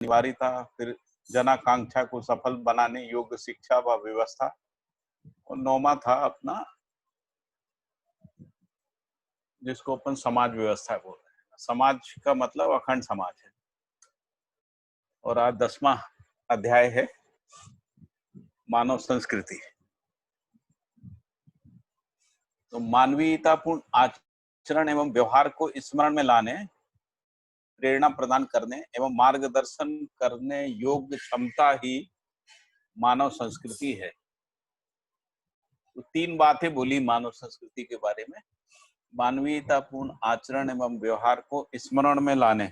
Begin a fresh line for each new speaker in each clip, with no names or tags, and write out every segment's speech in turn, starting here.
अनिवार्यता, फिर जनाकांक्षा को सफल बनाने योग्य शिक्षा व व्यवस्था, और 9वां था अपना जिसको अपन समाज व्यवस्था बोल रहे हैं। समाज का मतलब अखंड समाज है। और आज 10वां अध्याय है मानव संस्कृति। तो मानवीयतापूर्ण आचरण एवं व्यवहार को स्मरण में लाने, प्रेरणा प्रदान करने एवं मार्गदर्शन करने योग्य क्षमता ही मानव संस्कृति है। तो 3 बातें बोली मानव संस्कृति के बारे में। मानवीयतापूर्ण आचरण एवं व्यवहार को स्मरण में लाने,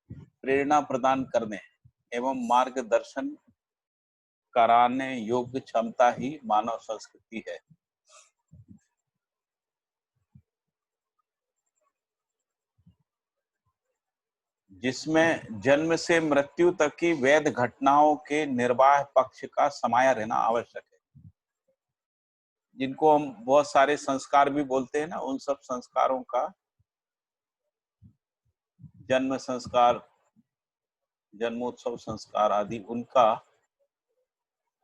प्रेरणा प्रदान करने एवं मार्गदर्शन कराने योग्य क्षमता ही मानव संस्कृति है। जिसमें जन्म से मृत्यु तक की वैध घटनाओं के निर्वाह पक्ष का समाया रहना आवश्यक है। जिनको हम बहुत सारे संस्कार भी बोलते हैं ना, उन सब संस्कारों का, जन्म संस्कार, जन्मोत्सव संस्कार आदि, उनका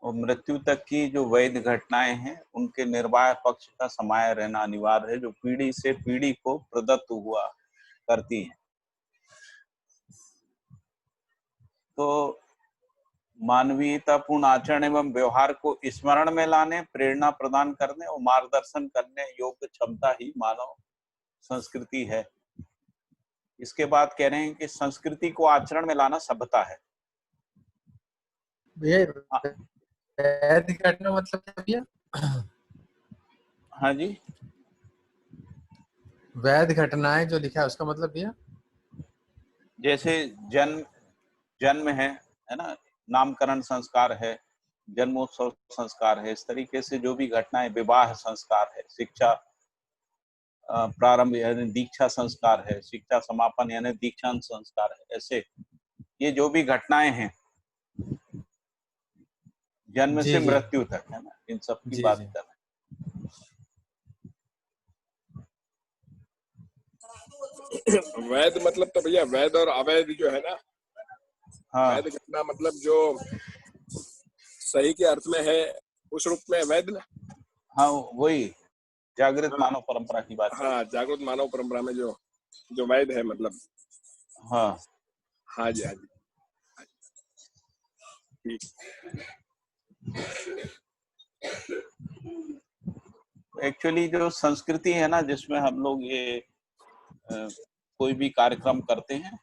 और मृत्यु तक की जो वैध घटनाएं हैं उनके निर्वाह पक्ष का समाया रहना अनिवार्य है, जो पीढ़ी से पीढ़ी को प्रदत्त हुआ करती है। तो मानवीयतापूर्ण आचरण एवं व्यवहार को स्मरण में लाने, प्रेरणा प्रदान करने और मार्गदर्शन करने योग्य क्षमता ही मानव संस्कृति है। इसके बाद कह रहे हैं कि संस्कृति को आचरण में लाना सभ्यता है।
वैध घटना मतलब क्या भैया?
हाँ जी,
वैध घटनाएं जो लिखा है उसका मतलब भैया?
जैसे जन्म है ना, नामकरण संस्कार है, जन्मोत्सव संस्कार है, इस तरीके से जो भी घटनाएं, विवाह संस्कार है, शिक्षा प्रारंभ यानी दीक्षा संस्कार है, शिक्षा समापन यानी दीक्षांत संस्कार है, ऐसे ये जो भी घटनाएं हैं जन्म से मृत्यु तक, है ना, इन सब की बात कर रहे
हैं। वैध मतलब तो भैया वैध और अवैध जो है ना,
हाँ,
वैध घटना मतलब जो सही के अर्थ में है उस रूप में वैध ना।
हाँ, वही जागृत मानव परंपरा की बात।
हाँ, जागृत मानव परंपरा में जो वैध है मतलब।
हाँ
हाँ जी, हाँ जी, ठीक।
एक्चुअली जो संस्कृति है ना, जिसमें हम लोग ये कोई भी कार्यक्रम करते हैं,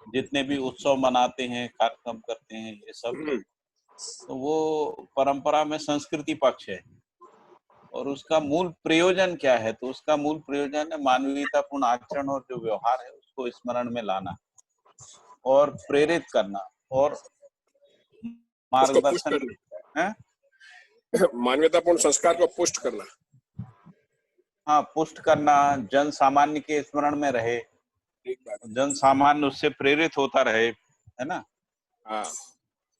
जितने भी उत्सव मनाते हैं, कार्यक्रम करते हैं, ये सब, तो वो परंपरा में संस्कृति पक्ष है। और उसका मूल प्रयोजन क्या है? तो उसका मूल प्रयोजन है मानवीयतापूर्ण आचरण और जो व्यवहार है उसको स्मरण में लाना और प्रेरित करना और मार्गदर्शन है,
मानवीयतापूर्ण संस्कार को पुष्ट करना।
हाँ, पुष्ट करना, जन सामान्य के स्मरण में रहे, जन सामान्य उससे प्रेरित होता रहे, है ना।
हाँ।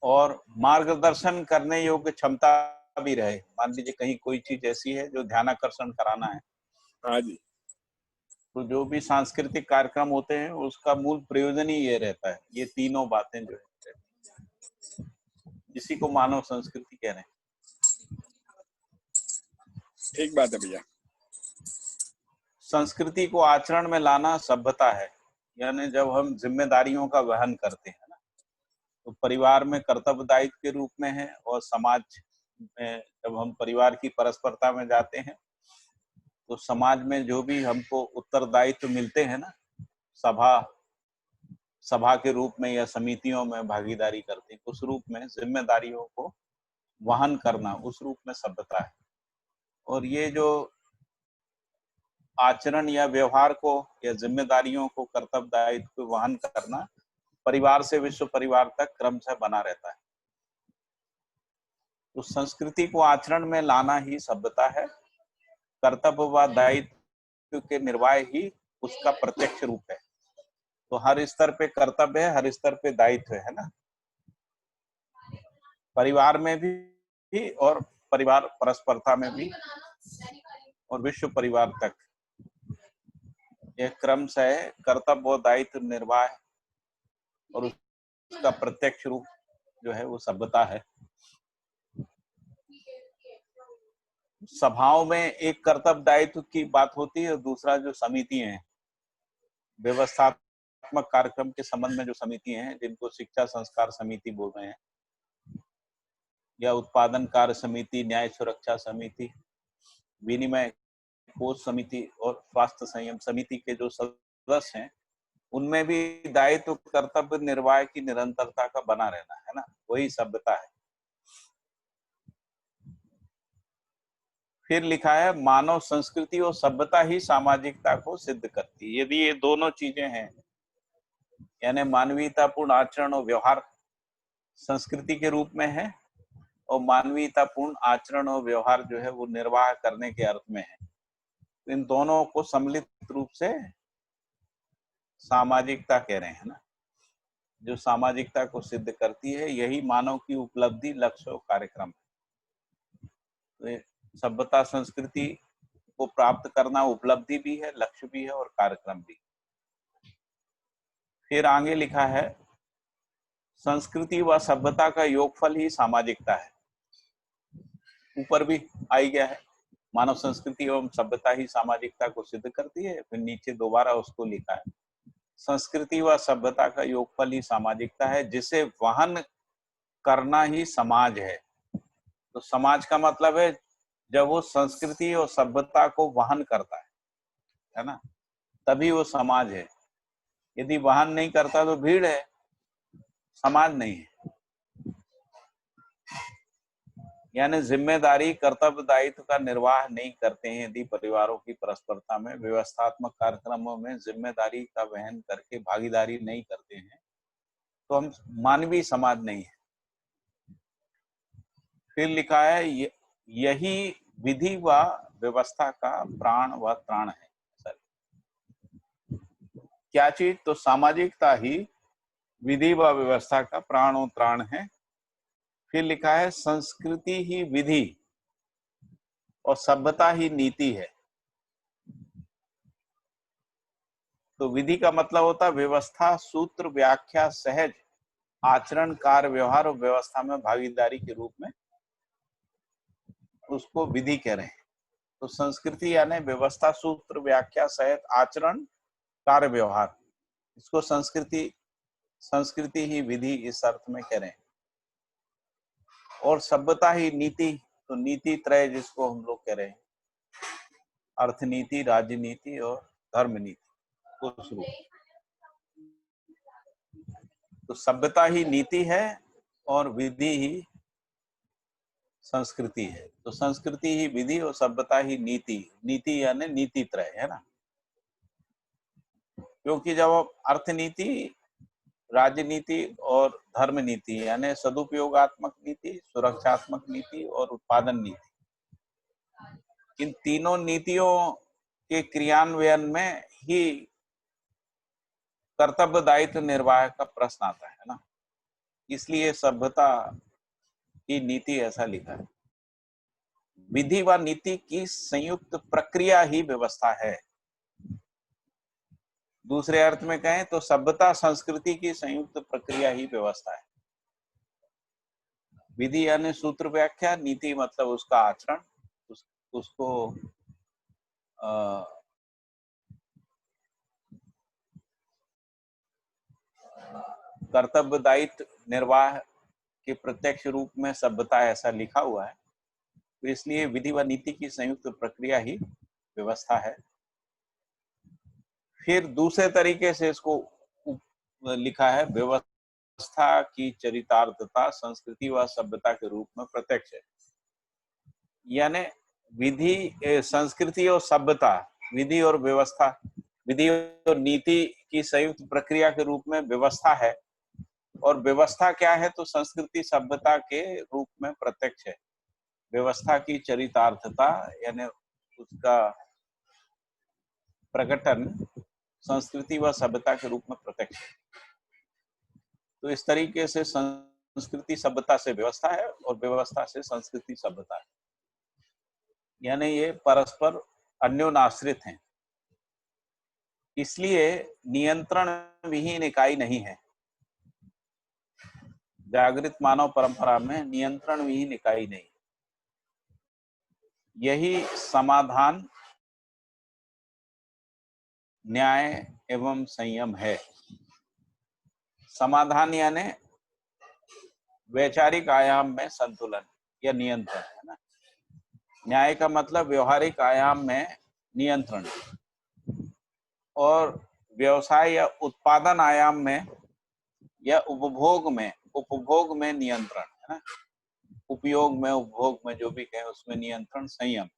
और मार्गदर्शन करने योग्य क्षमता भी रहे। मान लीजिए कहीं कोई चीज ऐसी है जो ध्यानाकर्षण कराना है,
हाँ जी,
तो जो भी सांस्कृतिक कार्यक्रम होते हैं उसका मूल प्रयोजन ही ये रहता है। ये तीनों बातें जो है, इसी को मानव संस्कृति कह रहे हैं।
ठीक बात है भैया।
संस्कृति को आचरण में लाना सभ्यता है, यानी जब हम जिम्मेदारियों का वहन करते हैं ना, तो परिवार में कर्तव्य दायित्व के रूप में है, और समाज में जब हम परिवार की परस्परता में जाते हैं तो समाज में जो भी हमको उत्तरदायित्व मिलते हैं ना, सभा के रूप में या समितियों में भागीदारी करते हैं, उस रूप में जिम्मेदारियों को वहन करना, उस रूप में सभ्यता है। और ये जो आचरण या व्यवहार को या जिम्मेदारियों को, कर्तव्य दायित्व को वहन करना परिवार से विश्व परिवार तक क्रमशः बना रहता है। तो संस्कृति को आचरण में लाना ही सभ्यता है। कर्तव्य व दायित्व के निर्वाह ही उसका प्रत्यक्ष रूप है। तो हर स्तर पे कर्तव्य है, हर स्तर पे दायित्व है ना, परिवार में भी और परिवार परस्परता में भी और विश्व परिवार तक। यह क्रम से कर्तव्य और दायित्व निर्वाह और उसका प्रत्यक्ष रूप जो है वो सभ्यता है। सभाओं में एक कर्तव्य दायित्व की बात होती है और दूसरा जो समिति है, व्यवस्थात्मक कार्यक्रम के संबंध में जो समिति हैं, जिनको शिक्षा संस्कार समिति बोल रहे हैं, या उत्पादन कार्य समिति, न्याय सुरक्षा समिति, विनिमय कोष समिति और स्वास्थ्य संयम समिति के जो सदस्य हैं, उनमें भी दायित्व कर्तव्य निर्वाह की निरंतरता का बना रहना है ना, वही सभ्यता है। फिर लिखा है मानव संस्कृति और सभ्यता ही सामाजिकता को सिद्ध करती है। यदि ये दोनों चीजें हैं, यानी मानवीयतापूर्ण आचरण और व्यवहार संस्कृति के रूप में है और मानवीयतापूर्ण आचरण और व्यवहार जो है वो निर्वाह करने के अर्थ में है, तो इन दोनों को सम्मिलित रूप से सामाजिकता कह रहे हैं ना, जो सामाजिकता को सिद्ध करती है। यही मानव की उपलब्धि, लक्ष्य और कार्यक्रम है। तो सभ्यता संस्कृति को प्राप्त करना उपलब्धि भी है, लक्ष्य भी है और कार्यक्रम भी। फिर आगे लिखा है संस्कृति व सभ्यता का योगफल ही सामाजिकता है। ऊपर भी आई गया है, मानव संस्कृति एवं सभ्यता ही सामाजिकता को सिद्ध करती है। फिर नीचे दोबारा उसको लिखा है संस्कृति व सभ्यता का योगफल ही सामाजिकता है, जिसे वहन करना ही समाज है। तो समाज का मतलब है जब वो संस्कृति और सभ्यता को वहन करता है ना, तभी वो समाज है। यदि वहन नहीं करता तो भीड़ है, समाज नहीं है। यानी जिम्मेदारी, कर्तव्य, दायित्व का निर्वाह नहीं करते हैं यदि परिवारों की परस्परता में, व्यवस्थात्मक कार्यक्रमों में जिम्मेदारी का वहन करके भागीदारी नहीं करते हैं, तो हम मानवीय समाज नहीं है। फिर लिखा है यही विधि व व्यवस्था का प्राण व त्राण है। क्या चीज? तो सामाजिकता ही विधि व व्यवस्था का प्राण और त्राण है। फिर लिखा है संस्कृति ही विधि और सभ्यता ही नीति है। तो विधि का मतलब होता है व्यवस्था, सूत्र, व्याख्या, सहज आचरण, कार्य, व्यवहार और व्यवस्था में भागीदारी के रूप में उसको विधि कह रहे हैं। तो संस्कृति यानी व्यवस्था, सूत्र, व्याख्या, सहज आचरण, कार्य, व्यवहार, इसको संस्कृति ही विधि इस अर्थ में कह रहे हैं। और सभ्यता ही नीति, तो नीति त्रय जिसको हम लोग कह रहे हैं, अर्थनीति, राजनीति और धर्म नीति, उस रूप। तो सभ्यता ही नीति है और विधि ही संस्कृति है। तो संस्कृति ही विधि और सभ्यता ही नीति, नीति यानी नीति त्रय है ना। क्योंकि जब अर्थनीति, राजनीति और धर्म नीति यानी सदुपयोगात्मक नीति, सुरक्षात्मक नीति और उत्पादन नीति, इन तीनों नीतियों के क्रियान्वयन में ही कर्तव्य दायित्व निर्वाह का प्रश्न आता है ना। इसलिए सभ्यता की नीति ऐसा लिखा है। विधि व नीति की संयुक्त प्रक्रिया ही व्यवस्था है। दूसरे अर्थ में कहें तो सभ्यता संस्कृति की संयुक्त प्रक्रिया ही व्यवस्था है। विधि यानी सूत्र, व्याख्या, नीति मतलब उसका आचरण, उसको कर्तव्य दायित्व निर्वाह के प्रत्यक्ष रूप में सभ्यता ऐसा लिखा हुआ है। तो इसलिए विधि व नीति की संयुक्त प्रक्रिया ही व्यवस्था है। फिर दूसरे तरीके से इसको लिखा है व्यवस्था की चरितार्थता संस्कृति व सभ्यता के रूप में प्रत्यक्ष है। यानी विधि, संस्कृति और सभ्यता, विधि और व्यवस्था, विधि और नीति की संयुक्त प्रक्रिया के रूप में व्यवस्था है। और व्यवस्था क्या है? तो संस्कृति सभ्यता के रूप में प्रत्यक्ष है। व्यवस्था की चरितार्थता यानी उसका प्रकटन संस्कृति व सभ्यता के रूप में प्रत्यक्ष है। तो इस तरीके से संस्कृति सभ्यता से व्यवस्था है और व्यवस्था से संस्कृति सभ्यता है, यानी ये परस्पर अन्योन्याश्रित हैं। इसलिए नियंत्रण विहीन इकाई नहीं है। जागृत मानव परंपरा में नियंत्रण विहीन इकाई नहीं। यही समाधान, न्याय एवं संयम है। समाधान यानी वैचारिक आयाम में संतुलन या नियंत्रण, है ना। न्याय का मतलब व्यवहारिक आयाम में नियंत्रण, और व्यवसाय या उत्पादन आयाम में या उपभोग में नियंत्रण, है ना। उपयोग में, उपभोग में, जो भी कहें उसमें नियंत्रण, संयम।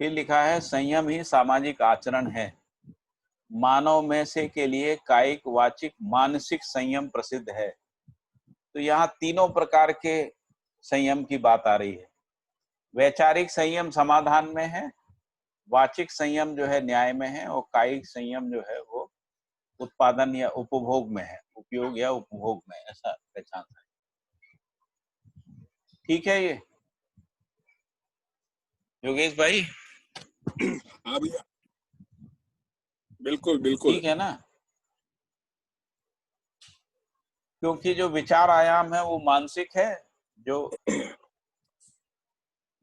फिर लिखा है संयम ही सामाजिक आचरण है। मानव में से के लिए कायिक, वाचिक, मानसिक संयम प्रसिद्ध है। तो यहाँ तीनों प्रकार के संयम की बात आ रही है। वैचारिक संयम समाधान में है, वाचिक संयम जो है न्याय में है, और कायिक संयम जो है वो उत्पादन या उपभोग में है, उपयोग या उपभोग में, ऐसा पहचान है। ठीक है ये योगेश भाई?
हाँ भैया, बिल्कुल बिल्कुल।
ठीक है ना, क्योंकि जो विचार आयाम है वो मानसिक है, जो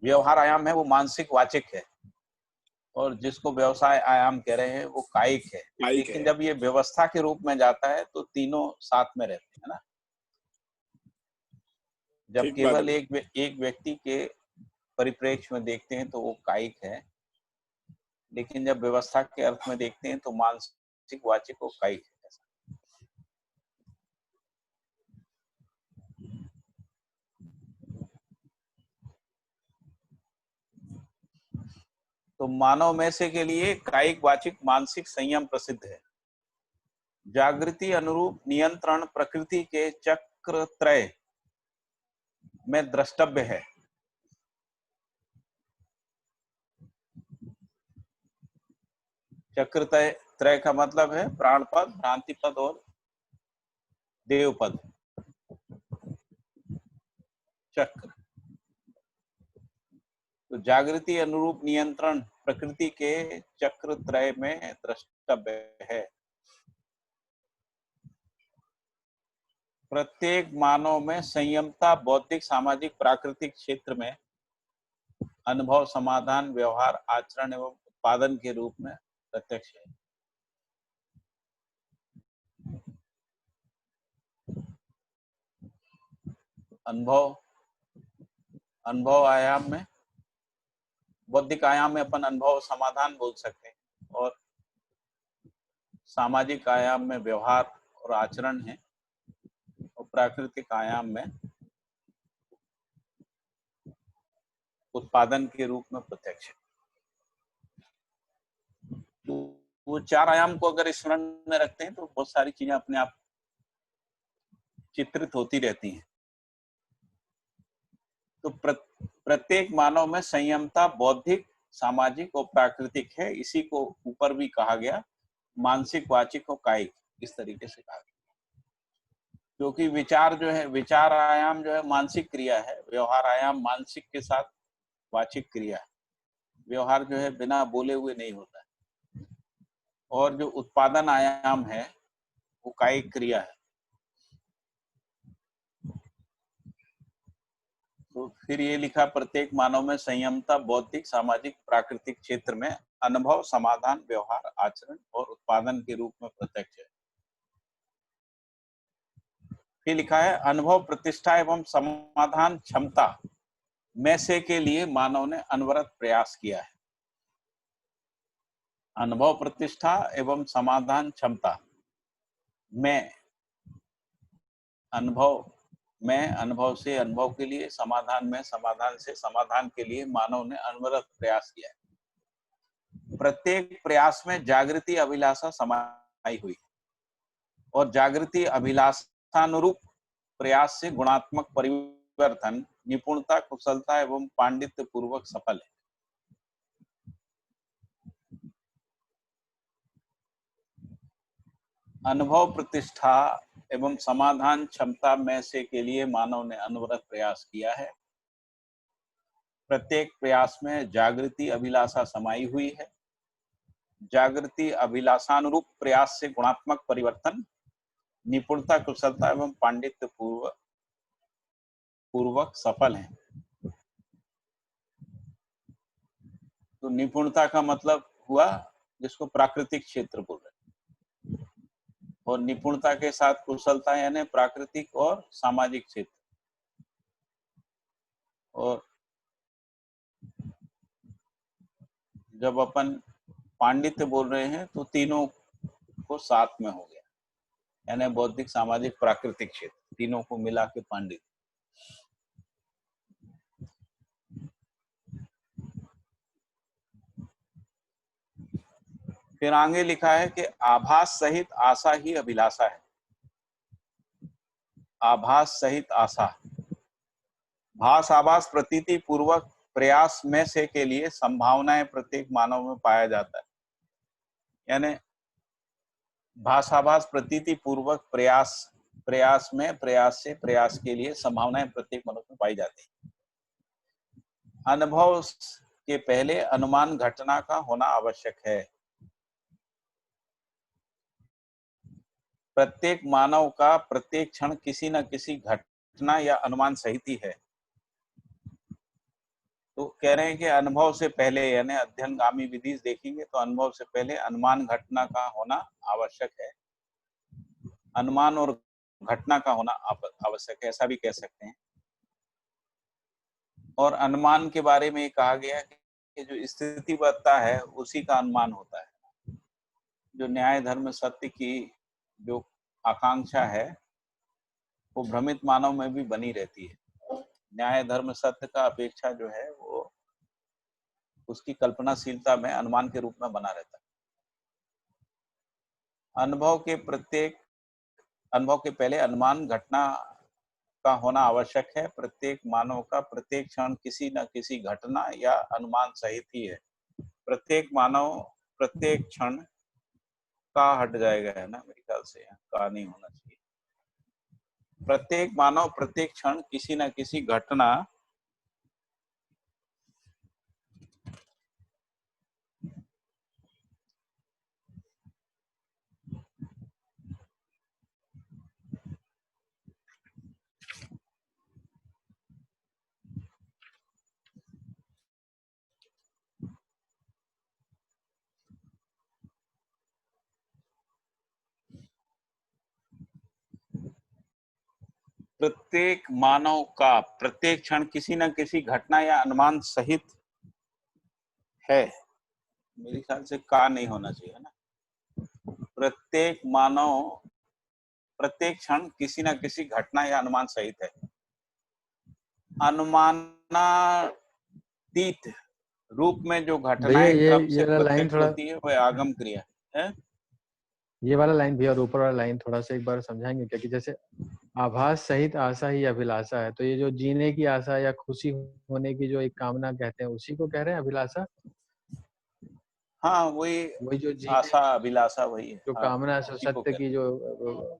व्यवहार आयाम है वो मानसिक वाचिक है, और जिसको व्यवसाय आयाम कह रहे हैं वो कायिक है।
कायिक
लेकिन
है।
जब ये व्यवस्था के रूप में जाता है तो तीनों साथ में रहते हैं ना। जब
ठीक बात
केवल
है।
एक व्यक्ति के परिप्रेक्ष्य में देखते हैं तो वो कायिक है, लेकिन जब व्यवस्था के अर्थ में देखते हैं तो मानसिक, वाचिक और कायिक है। तो मानव में से के लिए कायिक, वाचिक, मानसिक संयम प्रसिद्ध है। जागृति अनुरूप नियंत्रण प्रकृति के चक्र त्रय में द्रष्टव्य है। चक्र त्रय का मतलब है प्राणपद, भ्रांतिपद और देवपद। चक्र, तो जागृति अनुरूप नियंत्रण प्रकृति के चक्र त्रय में द्रष्टव्य है। प्रत्येक मानव में संयमता बौद्धिक, सामाजिक, प्राकृतिक क्षेत्र में अनुभव, समाधान, व्यवहार, आचरण एवं उत्पादन के रूप में प्रत्यक्ष है। अनुभव आयाम में, बौद्धिक आयाम में अपन अनुभव समाधान बोल सकते हैं, और सामाजिक आयाम में व्यवहार और आचरण है, और प्राकृतिक आयाम में उत्पादन के रूप में प्रत्यक्ष है। तो वो चार आयाम को अगर स्मरण में रखते हैं तो बहुत सारी चीजें अपने आप चित्रित होती रहती हैं। तो प्रत्येक मानव में संयमता बौद्धिक, सामाजिक और प्राकृतिक है। इसी को ऊपर भी कहा गया, मानसिक, वाचिक और कायिक, इस तरीके से कहा गया। क्योंकि विचार जो है, विचार आयाम जो है मानसिक क्रिया है, व्यवहार आयाम मानसिक के साथ वाचिक क्रिया है। व्यवहार जो है बिना बोले हुए नहीं होता है, और जो उत्पादन आयाम है वो कायिक क्रिया है। तो फिर ये लिखा, प्रत्येक मानव में संयमता बौद्धिक, सामाजिक, प्राकृतिक क्षेत्र में अनुभव, समाधान, व्यवहार, आचरण और उत्पादन के रूप में प्रत्यक्ष है। फिर लिखा है अनुभव, प्रतिष्ठा एवं समाधान क्षमता में से के लिए मानव ने अनवरत प्रयास किया है। अनुभव, प्रतिष्ठा एवं समाधान क्षमता में, अनुभव से अनुभव के लिए, समाधान में समाधान से समाधान के लिए मानव ने अनवरत प्रयास किया है। प्रत्येक प्रयास में जागृति अभिलाषा समाई हुई, और जागृति अभिलाषानुरूप प्रयास से गुणात्मक परिवर्तन निपुणता, कुशलता एवं पांडित्य पूर्वक सफल है। अनुभव, प्रतिष्ठा एवं समाधान क्षमता में से के लिए मानव ने अनवरत प्रयास किया है। प्रत्येक प्रयास में जागृति अभिलाषा समाई हुई है। जागृति अभिलाषानुरूप प्रयास से गुणात्मक परिवर्तन, निपुणता, कुशलता एवं पांडित्य पूर्वक सफल हैं। तो निपुणता का मतलब हुआ जिसको प्राकृतिक क्षेत्र बोल रहे हैं, और निपुणता के साथ कुशलता यानी प्राकृतिक और सामाजिक क्षेत्र। और जब अपन पांडित्य बोल रहे हैं तो तीनों को साथ में हो गया, यानी बौद्धिक, सामाजिक, प्राकृतिक क्षेत्र, तीनों को मिला के पांडित्य। फिर आगे लिखा है कि आभास सहित आशा ही अभिलाषा है। आभास सहित आशा, भास, आभास, प्रतीति पूर्वक प्रयास में से के लिए संभावनाएं प्रत्येक मानव में पाया जाता है। यानी भाषाभास, प्रतीति पूर्वक प्रयास में, प्रयास से प्रयास के लिए संभावनाएं प्रत्येक मनुष्य में पाई जाती है। अनुभव के पहले अनुमान घटना का होना आवश्यक है। प्रत्येक मानव का प्रत्येक क्षण किसी न किसी घटना या अनुमान सहित ही है। तो कह रहे हैं कि अनुभव से पहले, यानी अध्ययनगामी विधि देखेंगे तो अनुभव से पहले अनुमान घटना का होना आवश्यक है। अनुमान और घटना का होना आवश्यक है, ऐसा भी कह सकते हैं। और अनुमान के बारे में कहा गया कि जो स्थितिबद्धता है उसी का अनुमान होता है। जो न्याय, धर्म, सत्य की जो आकांक्षा है वो भ्रमित मानव में भी बनी रहती है। न्याय, धर्म, सत्य का अपेक्षा जो है वो उसकी कल्पनाशीलता में अनुमान के रूप में बना रहता है। अनुभव के पहले अनुमान घटना का होना आवश्यक है। प्रत्येक मानव का प्रत्येक क्षण किसी न किसी घटना या अनुमान सहित ही है। प्रत्येक मानव प्रत्येक क्षण का हट जाएगा, है ना, मेरे ख्याल से का नहीं होना चाहिए। प्रत्येक मानव प्रत्येक क्षण किसी न किसी घटना प्रत्येक मानव का प्रत्येक क्षण किसी न किसी घटना या अनुमान सहित है। मेरे ख्याल से का नहीं होना चाहिए ना। प्रत्येक मानव प्रत्येक क्षण किसी न किसी घटना या अनुमान सहित है। अनुमानातीत रूप में जो
भैया
घटनाएं क्रम से
ये लाइन
प्रत्यक्ष
थोड़ा,
होती है वह आगम क्रिया है।
ये वाला लाइन भैया और ऊपर वाला लाइन थोड़ा सा एक बार समझाएंगे क्या? कि जैसे आभास सहित आशा ही अभिलाषा है, तो ये जो जीने की आशा या खुशी होने की जो एक कामना कहते हैं उसी को कह रहे हैं अभिलाषा?
हाँ, वही
वही जो जीने
आशा अभिलाषा वही है।
जो
हाँ,
कामना है,
उसी को
सत्य
कहते
की
हैं।
जो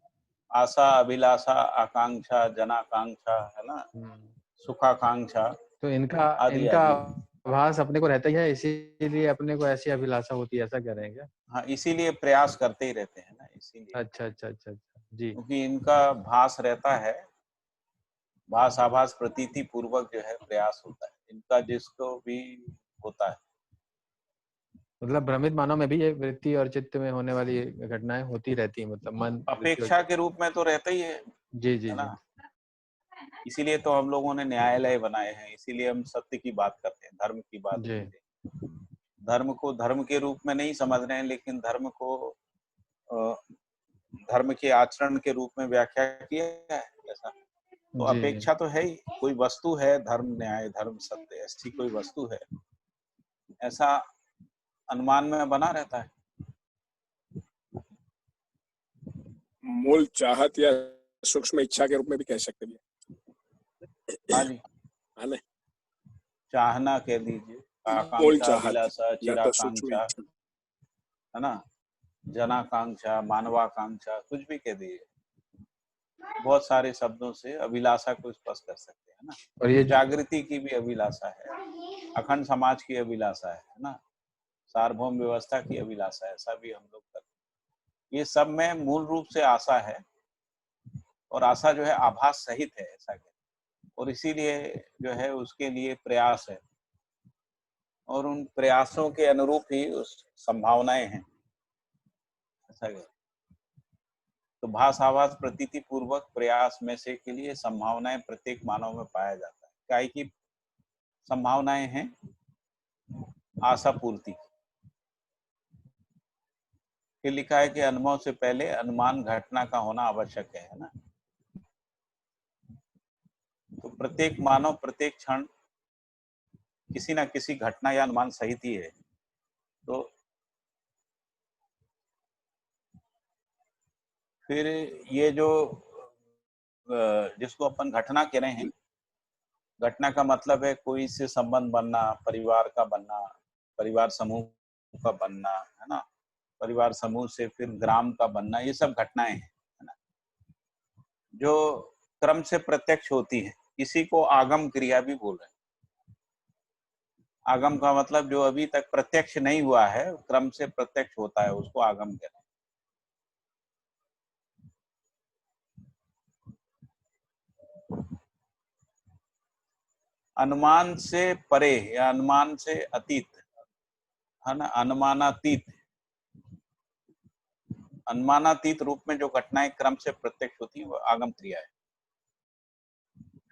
आशा, अभिलाषा, आकांक्षा, जनाकांक्षा, है ना, सुखाकांक्षा
तो इनका
आदि
इनका
आदि।
आभास अपने को रहता ही है, इसीलिए अपने को ऐसी अभिलाषा होती है, ऐसा कह रहे हैं क्या?
हाँ, इसीलिए प्रयास करते ही रहते हैं ना, इसीलिए,
अच्छा अच्छा अच्छा अच्छा जी।
क्योंकि इनका भास रहता है। भास, आभास, प्रतीति पूर्वक जो है प्रयास होता है इनका, जिसको भी होता है।
मतलब भ्रमित मानव में भी ये वृत्ति और चित्त में होने वाली घटनाएं होती रहती है, मतलब मन, वृत्ति और
अपेक्षा के रूप में तो रहता ही
जी जी
है
जी।
ना। इसीलिए तो हम लोगों ने न्यायालय बनाए हैं, इसीलिए हम सत्य की बात करते हैं, धर्म की बात
जी
करते हैं। धर्म को धर्म के रूप में नहीं समझ रहे हैं, लेकिन धर्म को धर्म के आचरण के रूप में व्याख्या किया है ऐसा। तो
जी जी।
अपेक्षा तो है ही, कोई वस्तु है, धर्म, न्याय, धर्म, सत्य, ऐसी कोई वस्तु है, ऐसा अनुमान में बना रहता है।
मूल चाहत या सूक्ष्म इच्छा के रूप में भी कह सकते हैं।
हाँ जी,
है ना?
चाहना कह दीजिए,
मूल
आकांक्षा,
चाहत
अभिलाषा,
या तो सूक्ष्म
चिराकांक्षा,
इच्छा।
है ना, जनाकांक्षा, मानवाकांक्षा, कुछ भी कह दीजिए। बहुत सारे शब्दों से अभिलाषा को स्पष्ट कर सकते हैं ना।
और ये
जागृति की भी अभिलाषा है, अखंड समाज की अभिलाषा है ना, सार्वभौम व्यवस्था की अभिलाषा, ऐसा भी हम लोग करते। ये सब में मूल रूप से आशा है, और आशा जो है आभास सहित है, ऐसा कहते हैं। और इसीलिए जो है उसके लिए प्रयास है, और उन प्रयासों के अनुरूप ही उस संभावनाएं हैं, ऐसा कहते हैं। तो भास आभास प्रतीति पूर्वक प्रयास में से के लिए संभावनाएं प्रत्येक मानव में पाया जाता है। क्या की संभावनाएं हैं? आशा पूर्ति। फिर लिखा है कि अनुभव से पहले अनुमान घटना का होना आवश्यक है ना। तो प्रत्येक मानव प्रत्येक क्षण किसी ना किसी घटना या अनुमान सहित ही है। तो फिर ये जो जिसको अपन घटना कह रहे हैं, घटना का मतलब है कोई से संबंध बनना, परिवार का बनना, परिवार समूह का बनना, है ना। परिवार समूह से फिर ग्राम का बनना, ये सब घटनाएं हैं, है ना, जो क्रम से प्रत्यक्ष होती है। इसी को आगम क्रिया भी बोल रहे हैं। आगम का मतलब जो अभी तक प्रत्यक्ष नहीं हुआ है, क्रम से प्रत्यक्ष होता है, उसको आगम कहते हैं। अनुमान से परे या अनुमान से अतीत, है ना, अनुमानातीत, अनुमानातीत रूप में जो घटनाएं क्रम से प्रत्यक्ष होती है, वो आगम क्रिया है।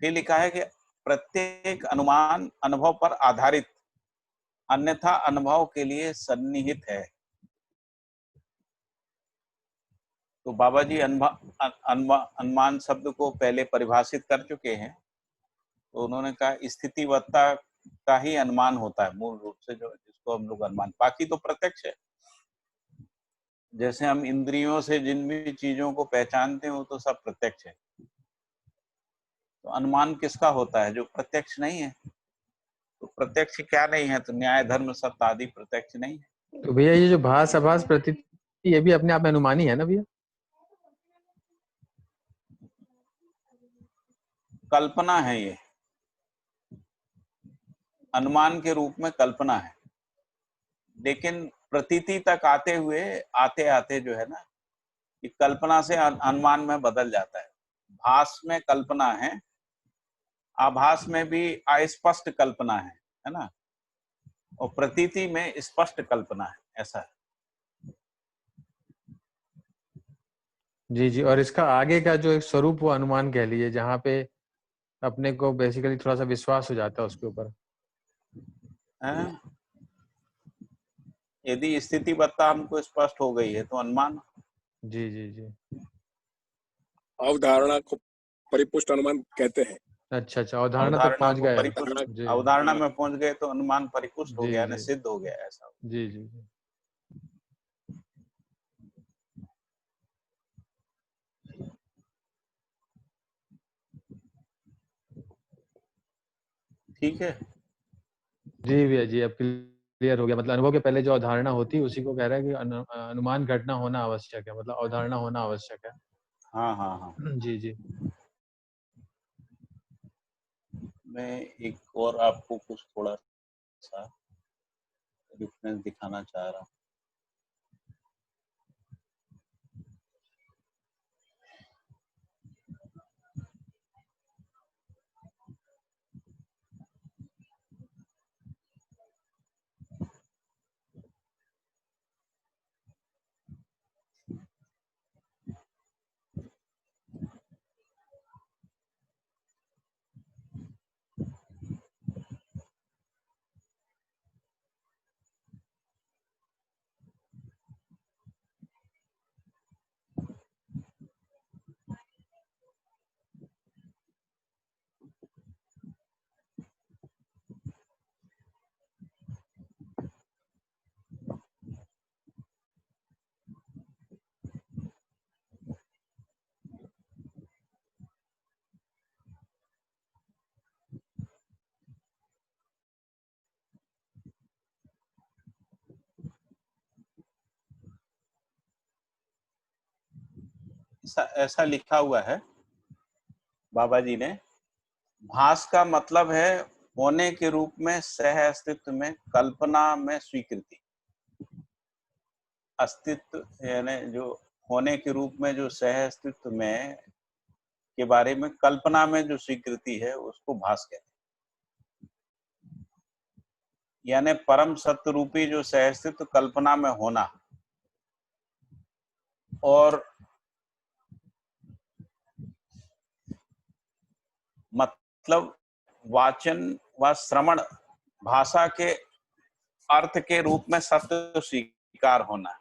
फिर लिखा है कि प्रत्येक अनुमान अनुभव पर आधारित, अन्यथा अनुभव के लिए सन्निहित है। तो बाबा जी अनुमान शब्द को पहले परिभाषित कर चुके हैं। तो उन्होंने कहा स्थितिवत्ता का ही अनुमान होता है मूल रूप से, जो जिसको हम लोग अनुमान, बाकी तो प्रत्यक्ष है। जैसे हम इंद्रियों से जिन भी चीजों को पहचानते हैं वो तो सब प्रत्यक्ष है। तो अनुमान किसका होता है? जो प्रत्यक्ष नहीं है। तो प्रत्यक्ष क्या नहीं है? तो न्याय धर्म सत्य आदि प्रत्यक्ष नहीं है।
तो भैया ये जो भास आभास प्रतीति, ये भी अपने आप में अनुमानी है ना भैया?
कल्पना है ये, अनुमान के रूप में कल्पना है। लेकिन प्रतीति तक आते आते जो है ना, कि कल्पना से अनुमान में बदल जाता है। भास में कल्पना है, आभास में भी अस्पष्ट कल्पना है ना, और प्रतीति में स्पष्ट कल्पना है, ऐसा है।
जी जी। और इसका आगे का जो एक स्वरूप, वो अनुमान कह लीजिए, जहाँ पे अपने को बेसिकली थोड़ा सा विश्वास हो जाता है उसके ऊपर।
यदि स्थितिवत्ता हमको स्पष्ट हो गई है तो अनुमान।
जी जी जी।
अवधारणा को परिपुष्ट अनुमान कहते हैं।
अच्छा अच्छा, अवधारणा तक
अवधारणा
पहुंच
को
गए।
परिपुष्ट,
जी
अवधारणा में पहुंच गए तो अनुमान परिपुष्ट हो
जी
गया,
जी
सिद्ध हो गया, ऐसा।
जी जी जी।
ठीक है।
जी भैया जी, अब क्लियर हो गया। मतलब अनुभव के पहले जो अवधारणा होती है उसी को कह रहा है कि अनुमान घटना होना आवश्यक है, मतलब अवधारणा होना आवश्यक है।
हाँ हाँ हाँ।
जी जी।
मैं एक और आपको कुछ थोड़ा सा डिफरेंस दिखाना चाह रहा हूँ। ऐसा लिखा हुआ है बाबा जी ने, भास का मतलब है होने के रूप में सह अस्तित्व में कल्पना में स्वीकृति। अस्तित्व यानी जो होने के रूप में जो सह अस्तित्व में के बारे में कल्पना में जो स्वीकृति है उसको भास कहते हैं। यानी परम सत्य रूपी जो सह अस्तित्व कल्पना में होना और मतलब वाचन व श्रवण भाषा के अर्थ के रूप में सत्य स्वीकार होना,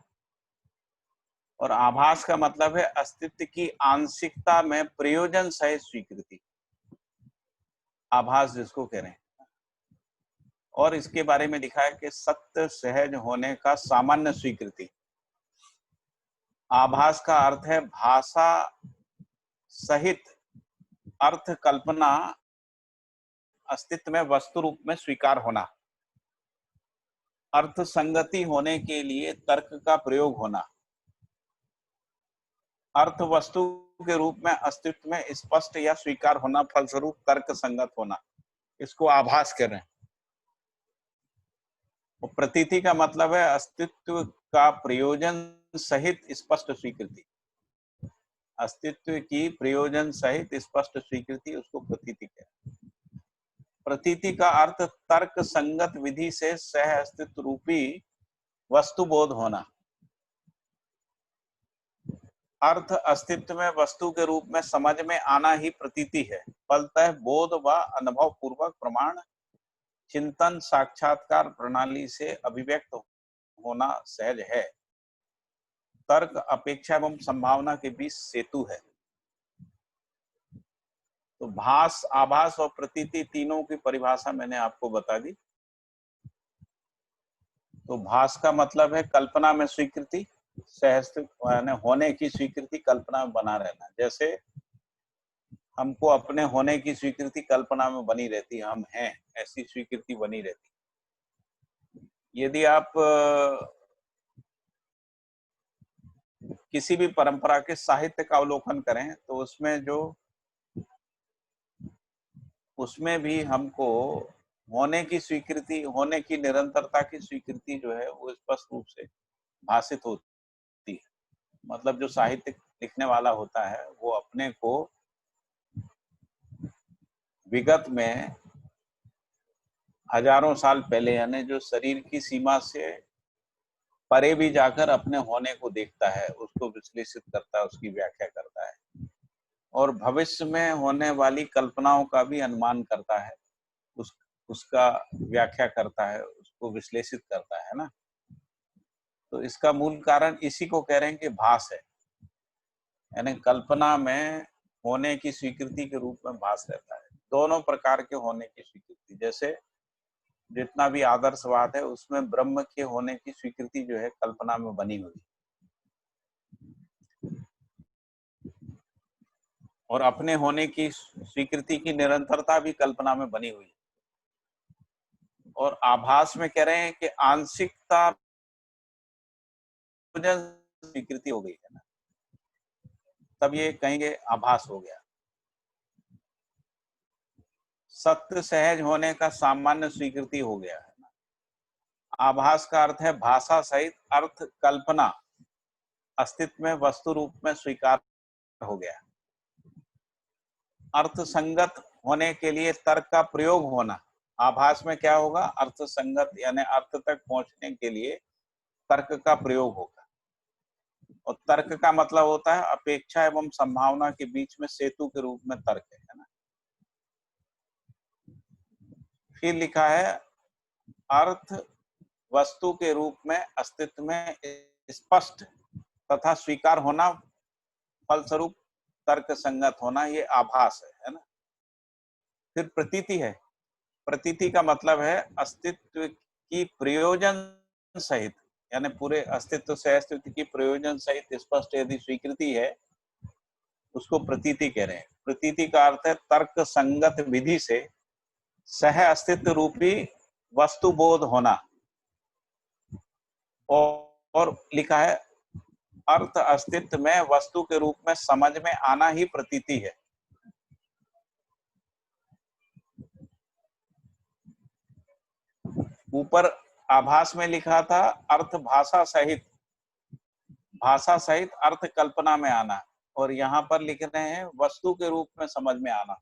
और आभास का मतलब है अस्तित्व की आंशिकता में प्रयोजन सहित स्वीकृति, आभास जिसको कह रहे हैं। और इसके बारे में लिखा है कि सत्य सहज होने का सामान्य स्वीकृति। आभास का अर्थ है भाषा सहित अर्थ कल्पना अस्तित्व में वस्तु रूप में स्वीकार होना, अर्थ संगति होने के लिए तर्क का प्रयोग होना, अर्थ वस्तु के रूप में अस्तित्व में स्पष्ट या स्वीकार होना, फलस्वरूप तर्क संगत होना, इसको आभास कर रहे हैं। प्रतीति का मतलब है अस्तित्व का प्रयोजन सहित स्पष्ट स्वीकृति, अस्तित्व की प्रयोजन सहित स्पष्ट स्वीकृति, उसको प्रतीति कहते हैं। प्रतीति का अर्थ तर्क संगत विधि से सह अस्तित्व रूपी वस्तु बोध होना, अर्थ अस्तित्व में वस्तु के रूप में समझ में आना ही प्रतीति है। फलतः बोध व अनुभव पूर्वक प्रमाण चिंतन साक्षात्कार प्रणाली से अभिव्यक्त होना सहज है। तर्क अपेक्षा एवं संभावना के बीच सेतु है। तो भास, आभास और प्रतीति तीनों की परिभाषा मैंने आपको बता दी। तो भास का मतलब है कल्पना में स्वीकृति, सहअस्तित्व यानी होने की स्वीकृति कल्पना में बना रहना। जैसे हमको अपने होने की स्वीकृति कल्पना में बनी रहती है, हम हैं ऐसी स्वीकृति बनी रहती। यदि आप किसी भी परंपरा के साहित्य का अवलोकन करें तो उसमें भी हमको होने की स्वीकृति, होने की निरंतरता की स्वीकृति जो है वो स्पष्ट रूप से भाषित होती है। मतलब जो साहित्य लिखने वाला होता है वो अपने को विगत में हजारों साल पहले यानी जो शरीर की सीमा से परे भी जाकर अपने होने को देखता है, उसको विश्लेषित करता है, उसकी व्याख्या करता है और भविष्य में होने वाली कल्पनाओं का भी अनुमान करता है, उसका व्याख्या करता है, उसको विश्लेषित करता है ना। तो इसका मूल कारण इसी को कह रहे हैं कि भास है, यानी कल्पना में होने की स्वीकृति के रूप में भास रहता है। दोनों प्रकार के होने की स्वीकृति, जैसे जितना भी आदर्शवाद है उसमें ब्रह्म के होने की स्वीकृति जो है कल्पना में बनी हुई, और अपने होने की स्वीकृति की निरंतरता भी कल्पना में बनी हुई। और आभास में कह रहे हैं कि आंशिकता स्वीकृति हो गई है ना, तब ये कहेंगे आभास हो गया। सत्य सहज होने का सामान्य स्वीकृति हो गया है ना। आभास का अर्थ है भाषा सहित अर्थ कल्पना अस्तित्व में वस्तु रूप में स्वीकार हो गया। अर्थ संगत होने के लिए तर्क का प्रयोग होना, आभास में क्या होगा, अर्थ संगत यानी अर्थ तक पहुंचने के लिए तर्क का प्रयोग होगा। और तर्क का मतलब होता है अपेक्षा एवं संभावना के बीच में सेतु के रूप में तर्क है ना। फिर लिखा है अर्थ वस्तु के रूप में अस्तित्व में स्पष्ट तथा स्वीकार होना, फलस्वरूप तर्क संगत होना, ये आभास है ना। फिर प्रतीति है। प्रतीति का मतलब है अस्तित्व की प्रयोजन सहित यानी पूरे अस्तित्व से अस्तित्व की प्रयोजन सहित स्पष्ट यदि स्वीकृति है उसको प्रतीति कह रहे हैं। प्रतीति का अर्थ है तर्क संगत विधि से सह अस्तित्व रूपी वस्तु बोध होना। और लिखा है अर्थ अस्तित्व में वस्तु के रूप में समझ में आना ही प्रतीति है। ऊपर आभास में लिखा था अर्थ भाषा सहित भाषा सहित अर्थ कल्पना में आना, और यहाँ पर लिख रहे हैं वस्तु के रूप में समझ में आना,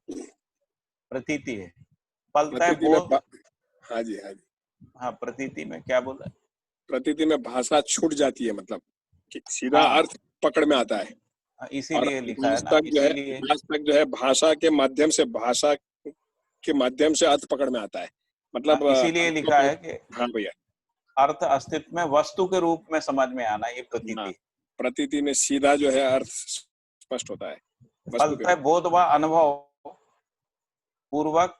प्रतीति है। फलतः
प्रतीति में
बोध,
हाँ जी हाँ जी,
हाँ प्रतीति में क्या बोला,
प्रतीति में भाषा छूट जाती है, मतलब कि सीधा
हाँ
अर्थ पकड़ में आता है। और
इसीलिए लिखा है ना,
पुस्तक जो है,
इसीलिए
पुस्तक जो है भाषा के माध्यम से अर्थ पकड़ में आता है, मतलब
इसीलिए लिखा है कि
हाँ भैया,
अर्थ अस्तित्व में वस्तु के रूप में समझ में आना, ये
हाँ,
प्रतीति।
प्रतीति में सीधा जो है अर्थ स्पष्ट होता है वस्तु के
फलतः बोध व अनुभव पूर्वक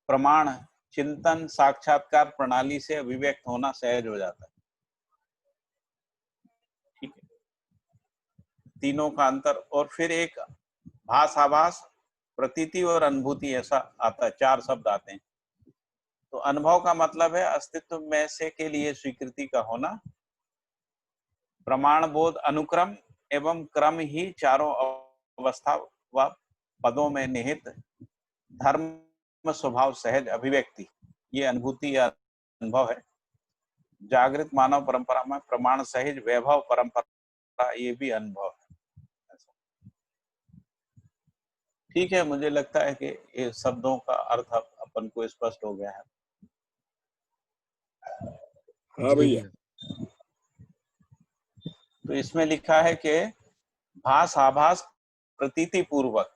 प्रमाण चिंतन साक्षात्कार प्रणाली से अभिव्यक्त होना सहज हो जाता है। ठीक है, तीनों का अंतर। और फिर एक भास आभास प्रतीति और अनुभूति, ऐसा आता है, 4 शब्द आते हैं। तो अनुभव का मतलब है अस्तित्व में से के लिए स्वीकृति का होना, प्रमाण बोध अनुक्रम एवं क्रम ही चारों अवस्था व पदों में निहित धर्म स्वभाव सहज अभिव्यक्ति, ये अनुभूति या अनुभव है। जागृत मानव परंपरा में प्रमाण सहित वैभव परंपरा, ये भी अनुभव है। ठीक है, मुझे लगता है कि ये शब्दों का अर्थ अपन को स्पष्ट हो गया है।
हाँ भैया,
तो इसमें लिखा है कि भास आभास प्रतीति पूर्वक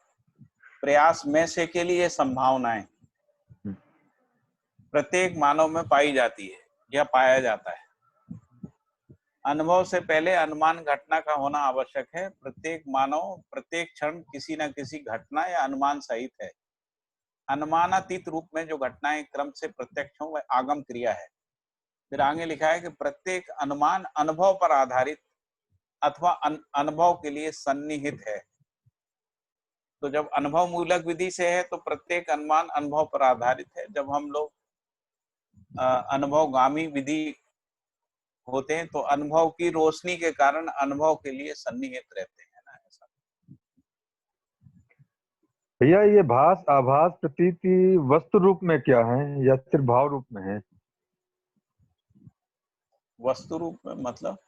प्रयास में से के लिए संभावनाएं प्रत्येक मानव में पाई जाती है या पाया जाता है। अनुभव से पहले अनुमान घटना का होना आवश्यक है। प्रत्येक मानव प्रत्येक क्षण किसी न किसी घटना या अनुमान सहित है। अनुमानातीत रूप में जो घटनाएं क्रम से प्रत्यक्ष हो वह आगम क्रिया है। फिर आगे लिखा है कि प्रत्येक अनुमान अनुभव पर आधारित अथवा अनुभव के लिए सन्निहित है। तो जब अनुभव मूलक विधि से है तो प्रत्येक अनुमान अनुभव पर आधारित है। जब हम लोग अनुभवगामी विधि होते हैं तो अनुभव की रोशनी के कारण अनुभव के लिए सन्निहित रहते हैं ना, ऐसा।
भैया ये भास आभास प्रतीति वस्तु रूप में क्या है या सिर्फ भाव रूप में है?
वस्तु रूप में मतलब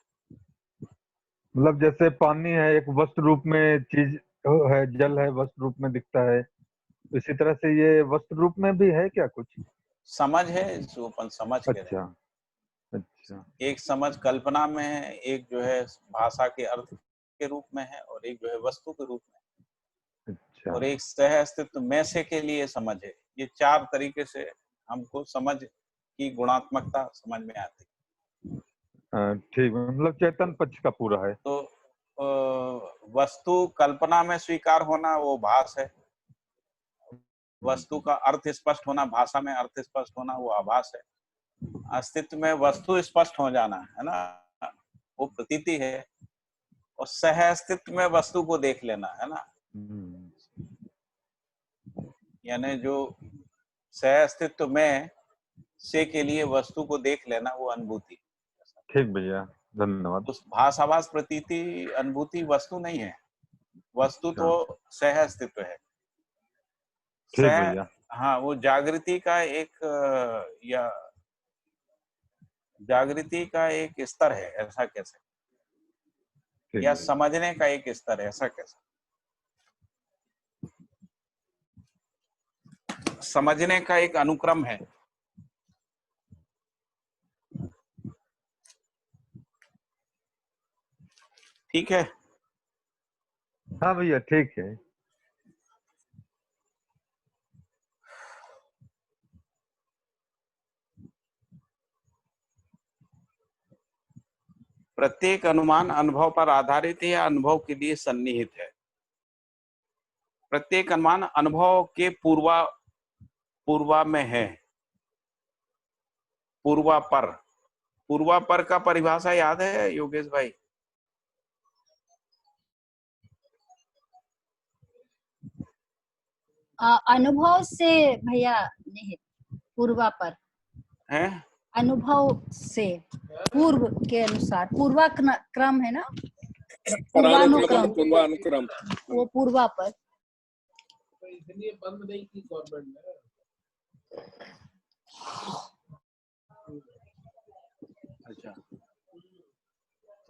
जैसे पानी है एक वस्तु रूप में चीज है, जल है वस्तु रूप में दिखता है, इसी तरह से ये वस्तु रूप में भी है क्या कुछ?
समझ है, जो अपन समझ के रहे।
अच्छा अच्छा,
एक समझ कल्पना में है, एक जो है भाषा के अर्थ के रूप में है, और एक जो है वस्तु के रूप में है,
अच्छा
और एक सह अस्तित्व में से के लिए समझ है। ये 4 तरीके से हमको समझ की गुणात्मकता समझ में आती है।
ठीक, चेतन पक्ष का पूरा है।
तो वस्तु कल्पना में स्वीकार होना वो भास है, वस्तु का अर्थ स्पष्ट होना, भाषा में अर्थ स्पष्ट होना वो आभास है, अस्तित्व में वस्तु स्पष्ट हो जाना है ना, वो प्रतीति है, और सह अस्तित्व में वस्तु को देख लेना है ना, यानी जो सह अस्तित्व में से के लिए वस्तु को देख लेना वो अनुभूति।
ठीक भैया, धन्यवाद।
उस भाषाभास प्रतीति अनुभूति वस्तु नहीं है, वस्तु तो सह अस्तित्व है।
ठीक भैया,
हाँ, वो जागृति का एक स्तर है, ऐसा कह सकते, या समझने का एक स्तर है, ऐसा कह सकते, समझने का एक अनुक्रम है। ठीक है,
हाँ भैया ठीक है।
प्रत्येक अनुमान अनुभव पर आधारित है या अनुभव के लिए सन्निहित है। प्रत्येक अनुमान अनुभव के पूर्वा में है। पूर्वापर का परिभाषा याद है योगेश भाई?
अनुभव से भैया निहित, पूर्वापर
है,
अनुभव से पूर्व के अनुसार, पूर्वाक्रम है ना, पूर्वानुक्रम, वो पूर्वापर।
इसलिए बंद नहीं की गवर्नमेंट ने।
अच्छा,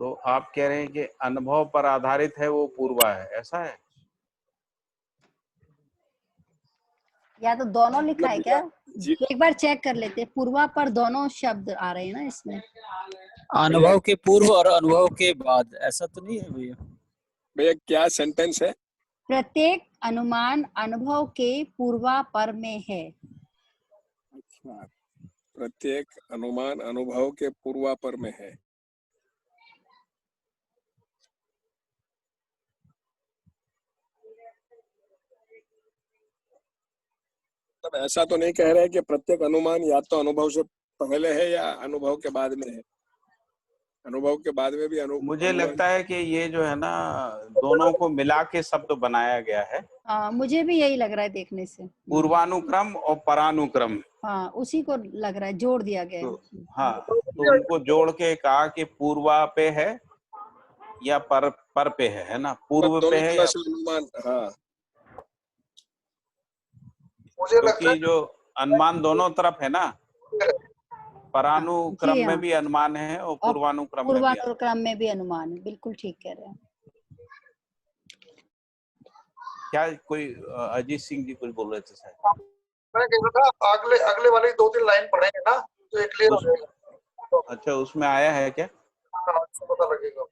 तो आप कह रहे हैं कि अनुभव पर आधारित है वो पूर्वा है, ऐसा है?
या तो दोनों लिखा है क्या?
जी
एक बार चेक कर लेते हैं। पूर्वा पर दोनों शब्द आ रहे हैं ना इसमें।
अनुभव के पूर्व और अनुभव के बाद, ऐसा तो नहीं है भैया?
भैया क्या सेंटेंस है?
प्रत्येक अनुमान अनुभव के पूर्वापर में है।
अच्छा, प्रत्येक अनुमान अनुभव के पूर्वापर में है। मतलब ऐसा तो नहीं कह रहे कि प्रत्येक अनुमान या तो अनुभव से पहले है या अनुभव के बाद में है। अनुभव के बाद में भी
मुझे
अनुमान।
लगता है कि ये जो है ना, दोनों को मिला के शब्द बनाया गया है,
मुझे भी यही लग रहा है देखने से।
पूर्वानुक्रम और परानुक्रम।
हाँ, उसी को लग रहा है, जोड़ दिया गया
तो
है।
हाँ, तो उनको जोड़ के कहा कि पूर्वा पे है या पर पे है ना? पूर्व पे
दोनों
है
तरह
या,
से अनुमान। हाँ,
मुझे लगता
क्योंकि जो अनुमान दोनों तरफ है ना,
है
परानुक्रम
जी
में
हाँ,
भी अनुमान है और
और
पूर्वानुक्रम में भी अनुमान।
पूर्वानुक्रम में भी अनुमान है। बिल्कुल ठीक कह रहे हैं।
क्या कोई अजीत सिंह जी कुछ बोल रहे थे शायद?
मैं कह रहा था अगले अगले वाली 2-3 लाइन पढ़ेंगे ना तो ये क्लियर हो
उस,
जाएगा।
अच्छा, उसमें आया है क्या?
हाँ, इससे पता लगेगा।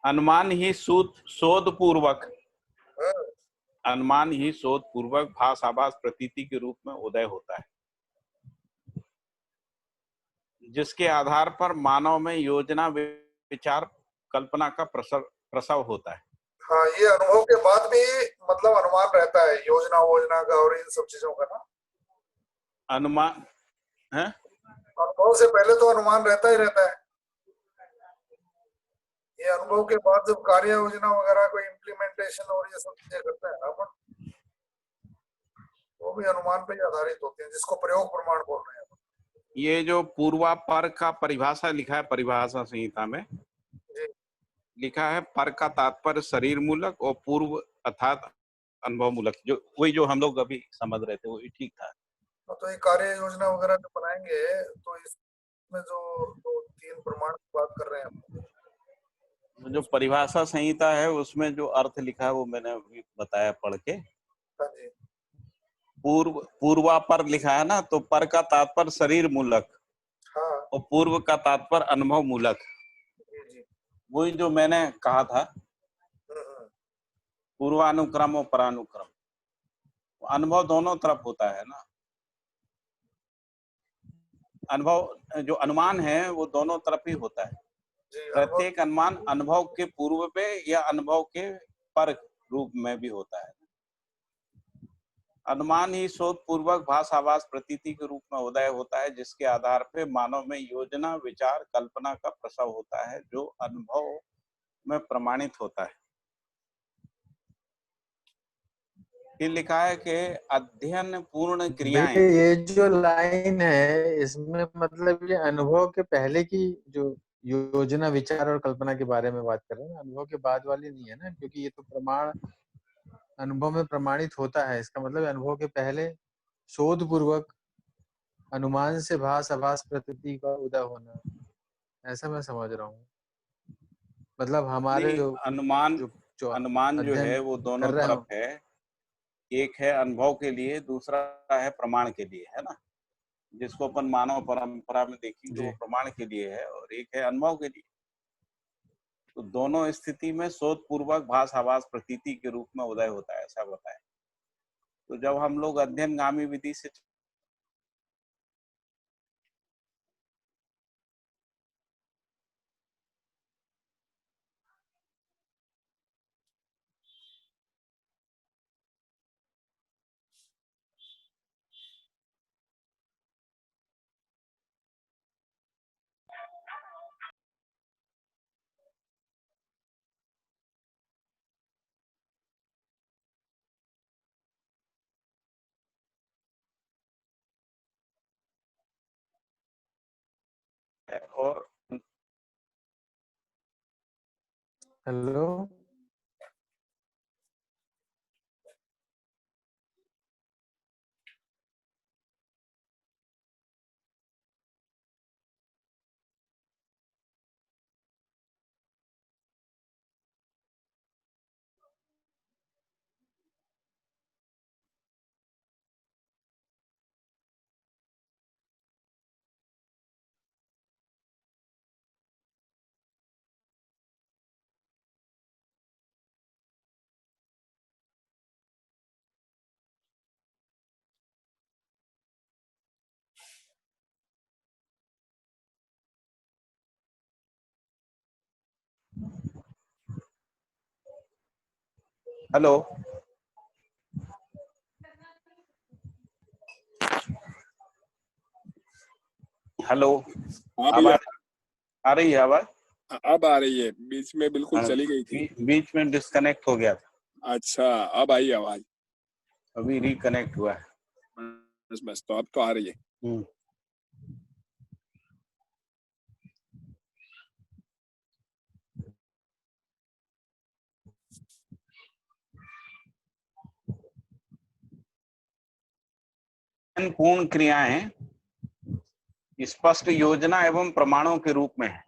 अनुमान ही शोध पूर्वक,
हाँ,
अनुमान ही शोध पूर्वक भास आभास प्रतीति के रूप में उदय होता है, जिसके आधार पर मानव में योजना विचार कल्पना का प्रसव होता है।
हाँ, ये अनुभव के बाद भी मतलब अनुमान रहता है योजना वोजना का और इन सब चीजों का ना।
अनुमान है,
अनुभव से पहले तो अनुमान रहता ही रहता है। ये अनुभव के बाद जब कार्य योजना वगैरह कोई इम्प्लीमेंटेशन और ये सब चीजें करते हैं ना अपन, वो भी अनुमान पे ही आधारित होते हैं, जिसको प्रयोग प्रमाण बोल रहे हैं।
ये जो पूर्वापर का परिभाषा लिखा है परिभाषा संहिता में,
जी,
लिखा है पर का तात्पर्य शरीर मूलक और पूर्व अर्थात अनुभव मूलक, जो वही जो हम लोग अभी समझ रहे थे वही ठीक था।
तो ये कार्य योजना वगैरह जो बनाएंगे तो इसमें जो 2-3 प्रमाण की बात कर रहे हैं
जो परिभाषा संहिता है उसमें जो अर्थ लिखा है वो मैंने अभी बताया पढ़ के।
हाँ जी,
पूर्वापर लिखा है ना, तो पर का तात्पर्य शरीर मूलक
हाँ,
और पूर्व का तात्पर्य अनुभव मूलक,
जी जी,
वही जो मैंने कहा था,
हम्म,
पूर्वानुक्रम और परानुक्रम। अनुभव दोनों तरफ होता है ना, अनुभव जो अनुमान है वो दोनों तरफ ही होता है।
जी, अनुभव।
प्रत्येक अनुमान अनुभव के पूर्व पे या अनुभव के पर रूप में भी होता है। अनुमान ही शोध पूर्वक भास आभास प्रतीति के रूप में उदय होता है, जिसके आधार पे मानव में योजना विचार कल्पना का प्रसव होता है, जो अनुभव में प्रमाणित होता है। फिर लिखा है कि अध्ययन पूर्ण क्रियाएं।
भैया ये जो लाइन है इसमें मतलब ये अनुभव के पहले की जो योजना विचार और कल्पना के बारे में बात कर रहे हैं, अनुभव के बाद वाली नहीं है ना, क्योंकि ये तो प्रमाण अनुभव में प्रमाणित होता है। इसका मतलब अनुभव के पहले शोध पूर्वक अनुमान से भास आभास प्रतीति का उदय होना, ऐसा मैं समझ रहा हूँ। मतलब हमारे
नहीं,
जो
अनुमान
जो जो
अनुमान जो
अध्ययन
है वो
कर
दोनों
रहे
तरफ
हो।
है। एक है अनुभव के लिए, दूसरा है प्रमाण के लिए, है ना? जिसको अपन मानव परंपरा में देखेंगे वो
जी,
प्रमाण के लिए है, और एक है अनुभव के लिए। तो दोनों स्थिति में शोध पूर्वक भास आभास प्रतीति के रूप में उदय होता है, ऐसा बताया। तो जब हम लोग अध्ययनगामी विधि से और
हेलो।
हेलो, हेलो,
हाँ भैया,
आवाज आ रही है? आवाज
अब आ रही है, बीच में बिल्कुल चली गई थी।
बीच में डिस्कनेक्ट हो गया था,
अच्छा, अब आई आवाज।
अभी रिकनेक्ट हुआ है।
बस बस, तो अब तो आ रही है।
पूर्ण क्रियाएं स्पष्ट योजना एवं प्रमाणों के रूप में है।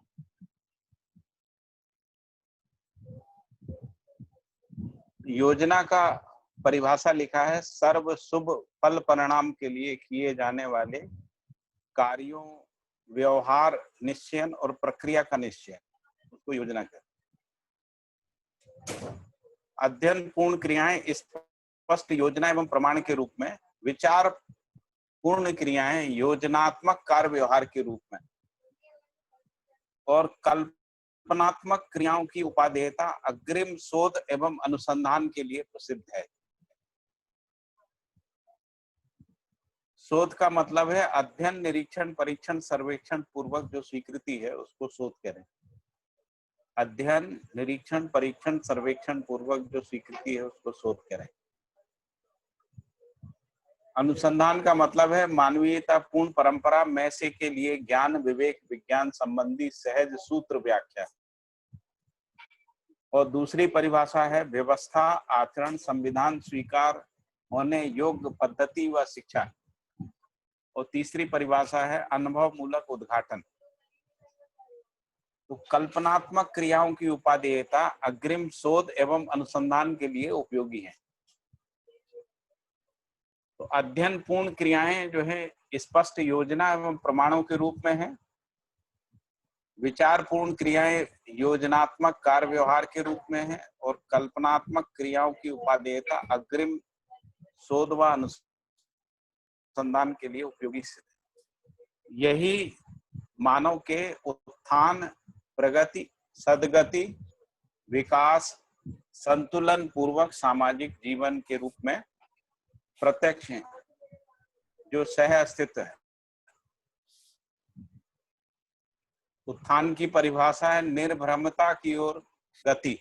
योजना का परिभाषा लिखा है, सर्व शुभ फल परिणाम के लिए किए जाने वाले कार्यों, व्यवहार निश्चयन और प्रक्रिया का निश्चय, उसको योजना कहते हैं। अध्ययन पूर्ण क्रियाएं स्पष्ट योजना एवं प्रमाण के रूप में, विचार पूर्ण क्रियाएं योजनात्मक कार्य व्यवहार के रूप में, और कल्पनात्मक क्रियाओं की उपादेयता अग्रिम शोध एवं अनुसंधान के लिए प्रसिद्ध है। शोध का मतलब है अध्ययन, निरीक्षण, परीक्षण, सर्वेक्षण पूर्वक जो स्वीकृति है उसको शोध करें। अध्ययन, निरीक्षण, परीक्षण, सर्वेक्षण पूर्वक जो स्वीकृति है उसको शोध करें। अनुसंधान का मतलब है मानवीयता पूर्ण परंपरा में से के लिए ज्ञान, विवेक, विज्ञान संबंधी सहज सूत्र व्याख्या। और दूसरी परिभाषा है व्यवस्था, आचरण, संविधान स्वीकार होने योग्य पद्धति व शिक्षा। और तीसरी परिभाषा है अनुभव मूलक उद्घाटन। तो कल्पनात्मक क्रियाओं की उपादेयता अग्रिम शोध एवं अनुसंधान के लिए उपयोगी है। तो अध्ययन पूर्ण क्रियाएं जो है स्पष्ट योजना एवं प्रमाणों के रूप में है। विचार पूर्ण क्रियाएं योजनात्मक कार्य व्यवहार के रूप में है। और कल्पनात्मक क्रियाओं की उपादेयता अग्रिम शोध व अनुसंधान के लिए उपयोगी है। यही मानव के उत्थान, प्रगति, सद्गति, विकास, संतुलन पूर्वक सामाजिक जीवन के रूप में प्रत्यक्ष है, जो सह अस्तित्व है। उत्थान की परिभाषा है निर्भ्रमता की ओर गति,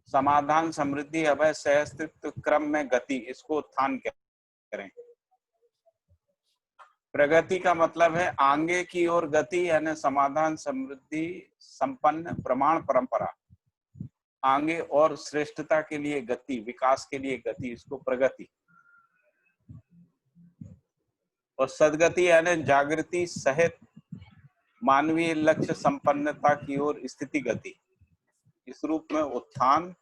समाधान, समृद्धि, अभय, सह अस्तित्व क्रम में गति, इसको उत्थान करें। प्रगति का मतलब है आगे की ओर गति, यानी समाधान, समृद्धि, संपन्न, प्रमाण, परंपरा, आगे और श्रेष्ठता के लिए गति, विकास के लिए गति, इसको प्रगति। और सद्गति यानी जागृति सहित मानवीय लक्ष्य संपन्नता की ओर स्थिति गति। इस रूप में उत्थान,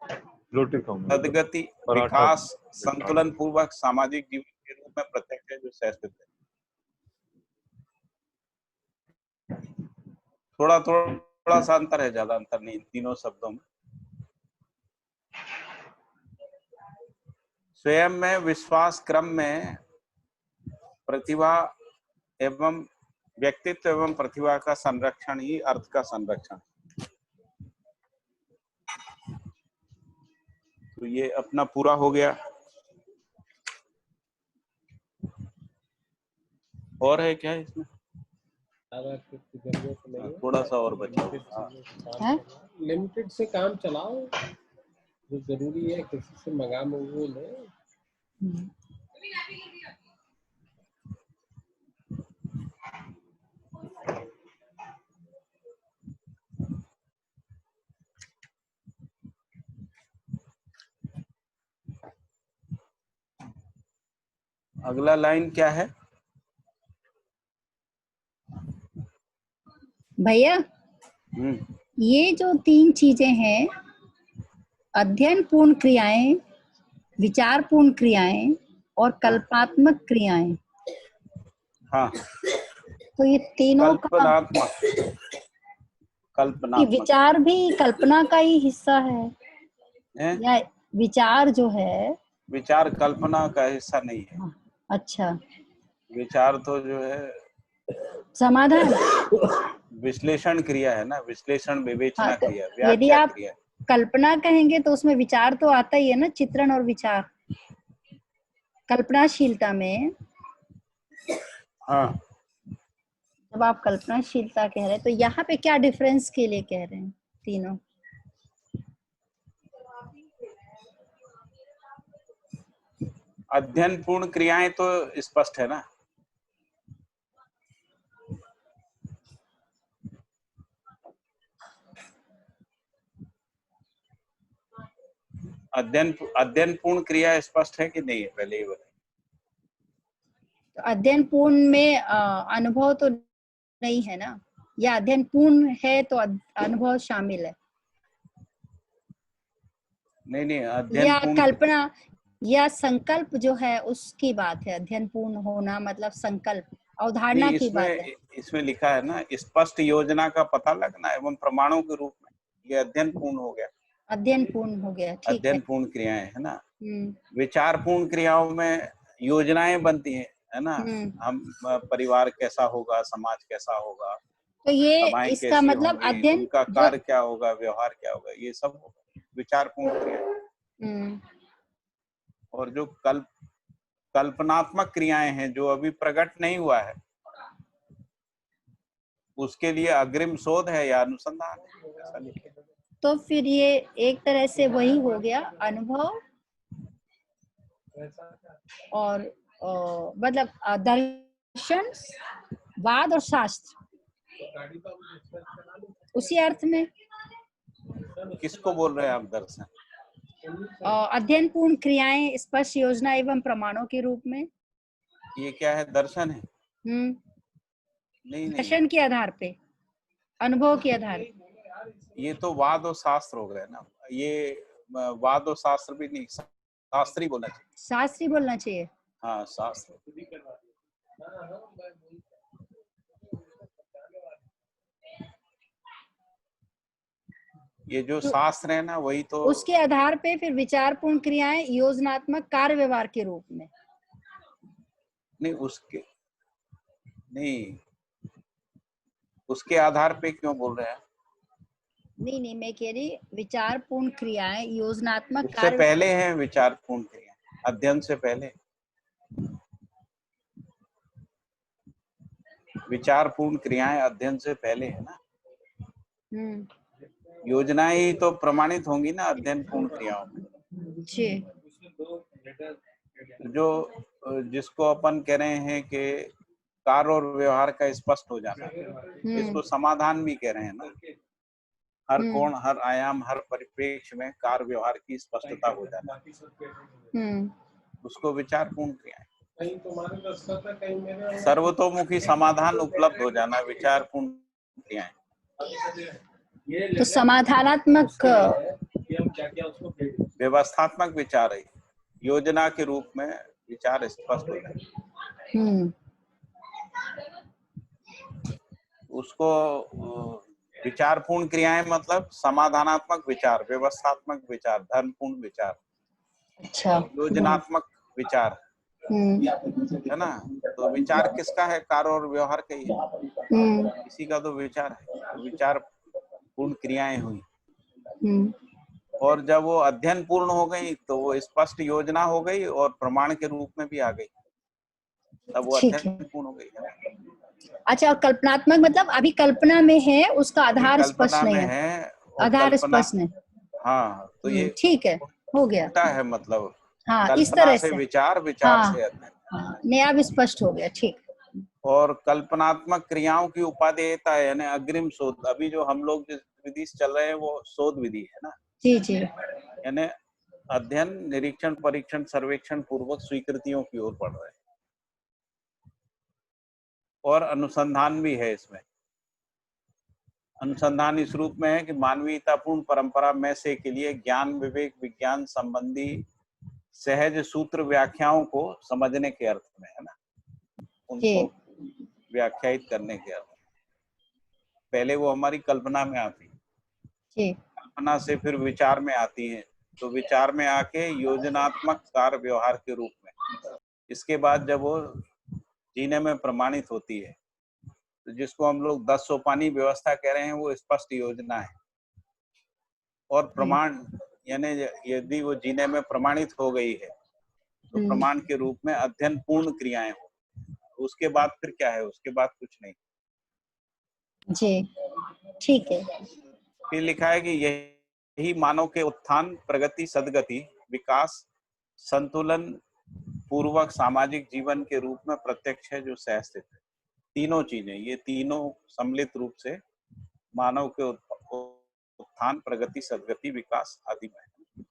सद्गति, विकास, संतुलन पूर्वक सामाजिक जीवन के रूप में प्रत्यक्ष है, जो सहस्तित्व है। थोड़ा सा अंतर है, ज्यादा अंतर नहीं तीनों शब्दों में। स्वयं में विश्वास क्रम में प्रतिभा एवं व्यक्तित्व एवं प्रतिभा का संरक्षण ही अर्थ का संरक्षण। तो ये अपना पूरा हो गया। और है क्या इसमें? थोड़ा सा और बचा।
लिमिटेड से काम चलाओ, जो जरूरी है किसी से मंगा वो ले।
अगला लाइन क्या है
भैया? ये जो तीन चीजें हैं, अध्ययन पूर्ण क्रियाएं, विचार पूर्ण क्रियाएं और कल्पनात्मक क्रियाएं।
हाँ,
तो ये तीनों
कल्पनात्मक
विचार भी कल्पना का ही हिस्सा है या विचार जो है? विचार
कल्पना का हिस्सा नहीं है।
अच्छा,
विचार तो जो है
समाधान,
विश्लेषण क्रिया है ना, विश्लेषण, विवेचना
हाँ, तो
क्रिया,
यदि
व्याख्या
आप
क्रिया।
कल्पना कहेंगे तो उसमें विचार तो आता ही है ना, चित्रण और विचार कल्पनाशीलता में।
हाँ,
जब आप कल्पनाशीलता कह रहे हैं तो यहाँ पे क्या डिफरेंस के लिए कह रहे हैं तीनों?
अध्ययन पूर्ण क्रियाएं तो स्पष्ट है ना। अध्ययन पूर्ण क्रिया स्पष्ट है कि नहीं है, पहले ही बताइए।
तो अध्ययन पूर्ण में अनुभव तो नहीं है ना, या अध्ययन पूर्ण है तो अनुभव शामिल है?
नहीं, अध्ययन
या
पूर्ण
कल्पना या संकल्प जो है उसकी बात है। अध्ययन पूर्ण होना मतलब संकल्प, अवधारणा की बात है।
इसमें लिखा है ना, स्पष्ट योजना का पता लगना एवं प्रमाणों के रूप में, ये अध्ययन पूर्ण हो गया।
अध्ययन पूर्ण हो गया, ठीक है।
अध्ययन पूर्ण क्रियाएं है ना। विचार पूर्ण क्रियाओं में योजनाएं बनती है ना। हम परिवार कैसा होगा, समाज कैसा होगा,
तो ये
सभाएं
इसका
कैसी
मतलब
होंगी,
अध्ययन
उनका कार्य क्या होगा, व्यवहार क्या होगा, ये सब विचार पूर्ण क्रियाएं। और जो कल्पनात्मक क्रियाएं हैं जो अभी प्रकट नहीं हुआ है, उसके लिए अग्रिम शोध है या अनुसंधान है, ऐसा लिखे।
तो फिर ये एक तरह से वही हो गया, अनुभव और मतलब दर्शन, वाद और शास्त्र, उसी अर्थ में।
किसको बोल रहे हैं आप दर्शन?
अध्ययन पूर्ण क्रियाएं स्पष्ट योजना एवं प्रमाणों के रूप में।
ये क्या है, दर्शन है? नहीं,
दर्शन के आधार पे, अनुभव के आधार पे।
ये तो वाद और शास्त्र हो गए ना। ये वाद और शास्त्र भी नहीं, शास्त्री बोलना चाहिए।
शास्त्री बोलना चाहिए।
हाँ, शास्त्र। ये जो शास्त्र है ना, वही तो।
उसके आधार पे फिर विचारपूर्ण क्रियाएं योजनात्मक कार्य व्यवहार के रूप में।
नहीं, उसके आधार पे क्यों बोल रहे हैं?
नहीं, मैं कह रही विचारपूर्ण क्रियाएं योजनात्मक
उससे पहले है विचारपूर्ण क्रिया, अध्ययन से पहले। विचारपूर्ण क्रियाएं अध्ययन से पहले है ना। योजनाएं ही तो प्रमाणित होंगी ना अध्ययन पूर्ण क्रियाओं में। जो जिसको अपन कह रहे हैं कि कार्य और व्यवहार का स्पष्ट हो जाना, इसको समाधान भी कह रहे हैं ना। हर कोण, हर आयाम, हर परिप्रेक्ष्य में कार्य व्यवहार की स्पष्टता हो जाना, उसको विचारपूर्ण क्रियाएं। सर्वतोमुखी समाधान उपलब्ध हो जाना, विचारपूर्ण क्रियाएं।
तो समाधानात्मक
व्यवस्थात्मक विचार है, योजना के रूप में विचार स्पष्ट हो जाए। उसको विचारपूर्ण क्रियाएं मतलब समाधानात्मक विचार, व्यवस्थात्मक विचार, धर्मपूर्ण विचार,
अच्छा,
योजनात्मक विचार है ना। तो विचार किसका है? कार्य और व्यवहार का ही है, इसी का तो विचार है। तो विचार पूर्ण क्रियाएं हुई, और जब वो अध्ययन पूर्ण हो गई तो वो स्पष्ट योजना हो गई और प्रमाण के रूप में भी आ गई, तब वो अध्ययन पूर्ण हो गई है।
अच्छा, और कल्पनात्मक मतलब अभी कल्पना में है, उसका आधार स्पष्ट नहीं है, आधार स्पष्ट नहीं।
हाँ, तो ये
ठीक है, हो गया
है मतलब।
हाँ, इस तरह से
विचार से अध्ययन।
नया भी स्पष्ट हो गया, ठीक।
और कल्पनात्मक क्रियाओं की उपादेयता है, यानी अग्रिम शोध। अभी जो हम लोग जिस विधि से चल रहे हैं वो शोध विधि है ना।
जी।
यानी अध्ययन, निरीक्षण, परीक्षण, सर्वेक्षण पूर्वक स्वीकृतियों की ओर बढ़ रहे हैं, और अनुसंधान भी है इसमें। अनुसंधान इस रूप में है कि मानवीयतापूर्ण परंपरा में से के लिए ज्ञान, विवेक, विज्ञान संबंधी सहज सूत्र व्याख्याओं को समझने के अर्थ में है ना, उनको व्याख्यायित करने के अर्थ में। पहले वो हमारी कल्पना में आती है, कल्पना से फिर विचार में आती है, तो विचार में आके योजनात्मक कार्य व्यवहार के रूप में। इसके बाद जब वो जीने में प्रमाणित होती है, तो जिसको हम लोग 10 सोपानी व्यवस्था कह रहे हैं, वो स्पष्ट योजना है। और प्रमाण यानी यदि वो जीने में प्रमाणित हो गई है तो प्रमाण के रूप में अध्ययन पूर्ण क्रियाएं हो, उसके बाद फिर क्या है, उसके बाद कुछ नहीं।
जी ठीक है।
फिर लिखा है कि यही मानव के उत्थान, प्रगति, सद्गति, विकास, संतुलन पूर्वक सामाजिक जीवन के रूप में प्रत्यक्ष है जो सहस्थित है। तीनों चीजें, ये तीनों सम्मिलित रूप से मानव के उत्थान, प्रगति, सद्गति, विकास आदि में।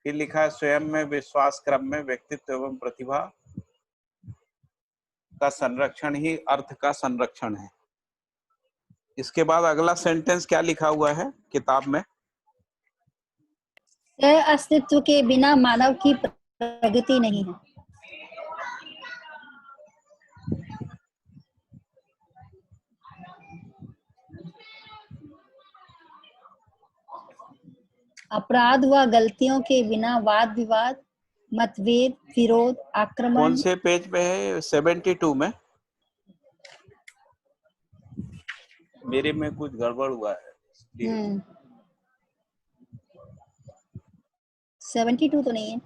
फिर लिखा है स्वयं में विश्वास क्रम में व्यक्तित्व एवं प्रतिभा का संरक्षण ही अर्थ का संरक्षण है। इसके बाद अगला सेंटेंस क्या लिखा हुआ है किताब में?
सह अस्तित्व के बिना मानव की प्रगति नहीं है। अपराध व गलतियों के बिना वाद विवाद, मतभेद, विरोध, आक्रमण।
कौन से पेज पे है? 72 में। मेरे में कुछ गड़बड़ हुआ है।
72 तो नहीं है,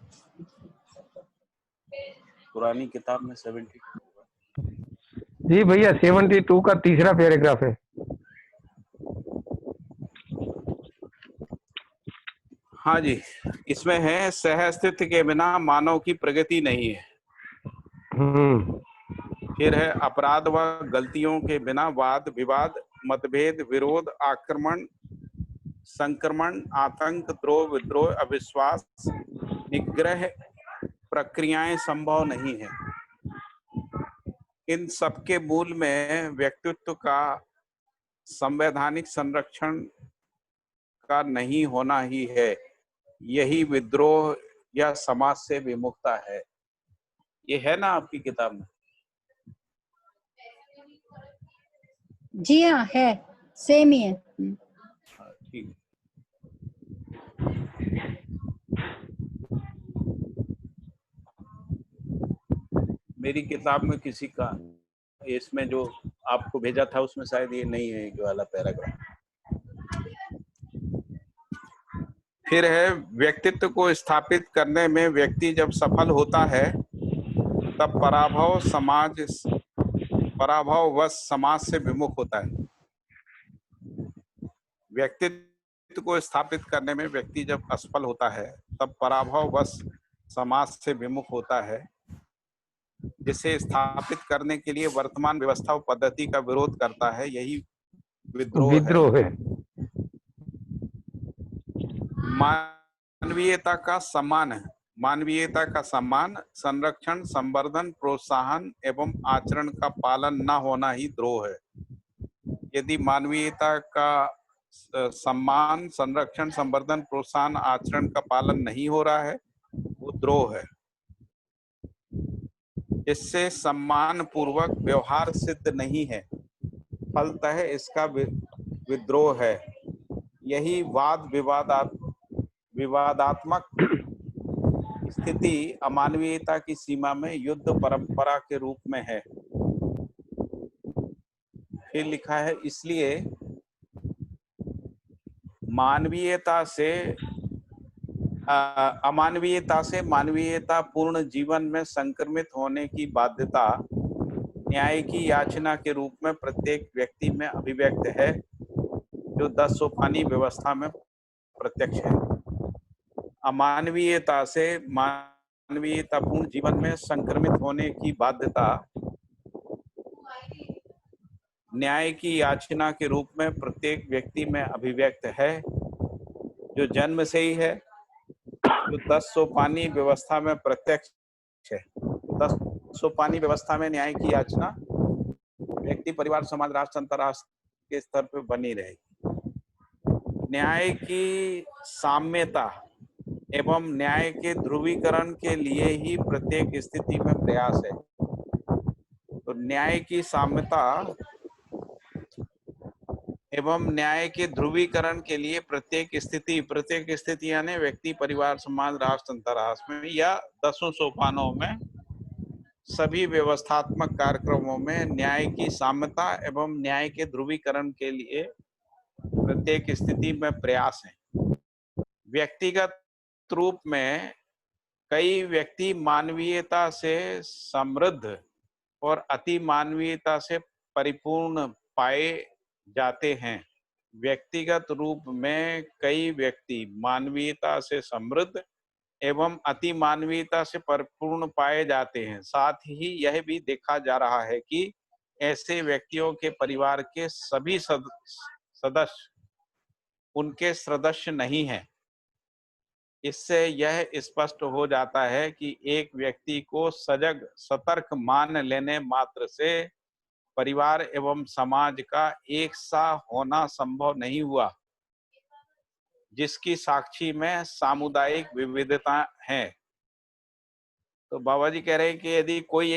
पुरानी किताब में 72।
जी भैया 72 का तीसरा पैराग्राफ है।
हाँ जी, इसमें है सह अस्तित्व के बिना मानव की प्रगति नहीं है। फिर है अपराध व गलतियों के बिना वाद विवाद, मतभेद, विरोध, आक्रमण, संक्रमण, आतंक, द्रोह, विद्रोह, अविश्वास, निग्रह प्रक्रियाएं संभव नहीं है। इन सबके मूल में व्यक्तित्व का संवैधानिक संरक्षण का नहीं होना ही है। यही विद्रोह या समाज से विमुखता है। ये है ना आपकी किताब में?
जी हाँ है, सेम ही है।
ठीक। मेरी किताब में किसी का, इसमें जो आपको भेजा था उसमें शायद ये नहीं है ये वाला पैराग्राफ। फिर है व्यक्तित्व को स्थापित करने में व्यक्ति जब सफल होता है तब पराभववश समाज से विमुख होता है। व्यक्तित्व को स्थापित करने में व्यक्ति जब असफल होता है तब पराभववश समाज से विमुख होता है, जिसे स्थापित करने के लिए वर्तमान व्यवस्था और पद्धति का विरोध करता है। यही विद्रोह है। मानवीयता का सम्मान, संरक्षण, संवर्धन, प्रोत्साहन एवं आचरण का पालन न होना ही द्रोह है। यदि मानवीयता का सम्मान, संरक्षण, संवर्धन, प्रोत्साहन, आचरण का पालन नहीं हो रहा है वो द्रोह है। इससे सम्मान पूर्वक व्यवहार सिद्ध नहीं है, फलतः इसका विद्रोह है। यही वाद विवादात्मक स्थिति अमानवीयता की सीमा में युद्ध परंपरा के रूप में है। फिर लिखा है इसलिए अमानवीयता से मानवीयता पूर्ण जीवन में संक्रमित होने की बाध्यता न्याय की याचना के रूप में प्रत्येक व्यक्ति में अभिव्यक्त है, जो 10 सोपानी व्यवस्था में प्रत्यक्ष है। अमानवीयता से मानवीयता पूर्ण जीवन में संक्रमित होने की बाध्यता न्याय की याचना के रूप में प्रत्येक व्यक्ति में अभिव्यक्त है, जो जन्म से ही है, जो 10 सोपानी व्यवस्था में प्रत्यक्ष है। 10 सोपानी व्यवस्था में न्याय की याचना व्यक्ति, परिवार, समाज, राष्ट्र, अंतरराष्ट्र के स्तर पर बनी रहेगी। न्याय की साम्यता एवं न्याय के ध्रुवीकरण के लिए ही प्रत्येक स्थिति में प्रयास है। तो न्याय की साम्यता एवं न्याय के ध्रुवीकरण के लिए प्रत्येक स्थिति यानी व्यक्ति, परिवार, समाज, राष्ट्र, अंतरराष्ट्र में या 10 सोपानों में सभी व्यवस्थात्मक कार्यक्रमों में न्याय की साम्यता एवं न्याय के ध्रुवीकरण के लिए प्रत्येक स्थिति में प्रयास है। व्यक्तिगत रूप में कई व्यक्ति मानवीयता से समृद्ध और अति मानवीयता से परिपूर्ण पाए जाते हैं। व्यक्तिगत रूप में कई व्यक्ति मानवीयता से समृद्ध एवं अति मानवीयता से परिपूर्ण पाए जाते हैं। साथ ही यह भी देखा जा रहा है कि ऐसे व्यक्तियों के परिवार के सभी सदस्य उनके सदस्य नहीं हैं। इससे यह स्पष्ट हो जाता है कि एक व्यक्ति को सजग सतर्क मान लेने मात्र से परिवार एवं समाज का एक सा होना संभव नहीं हुआ, जिसकी साक्षी में सामुदायिक विविधता है। तो बाबा जी कह रहे हैं कि यदि कोई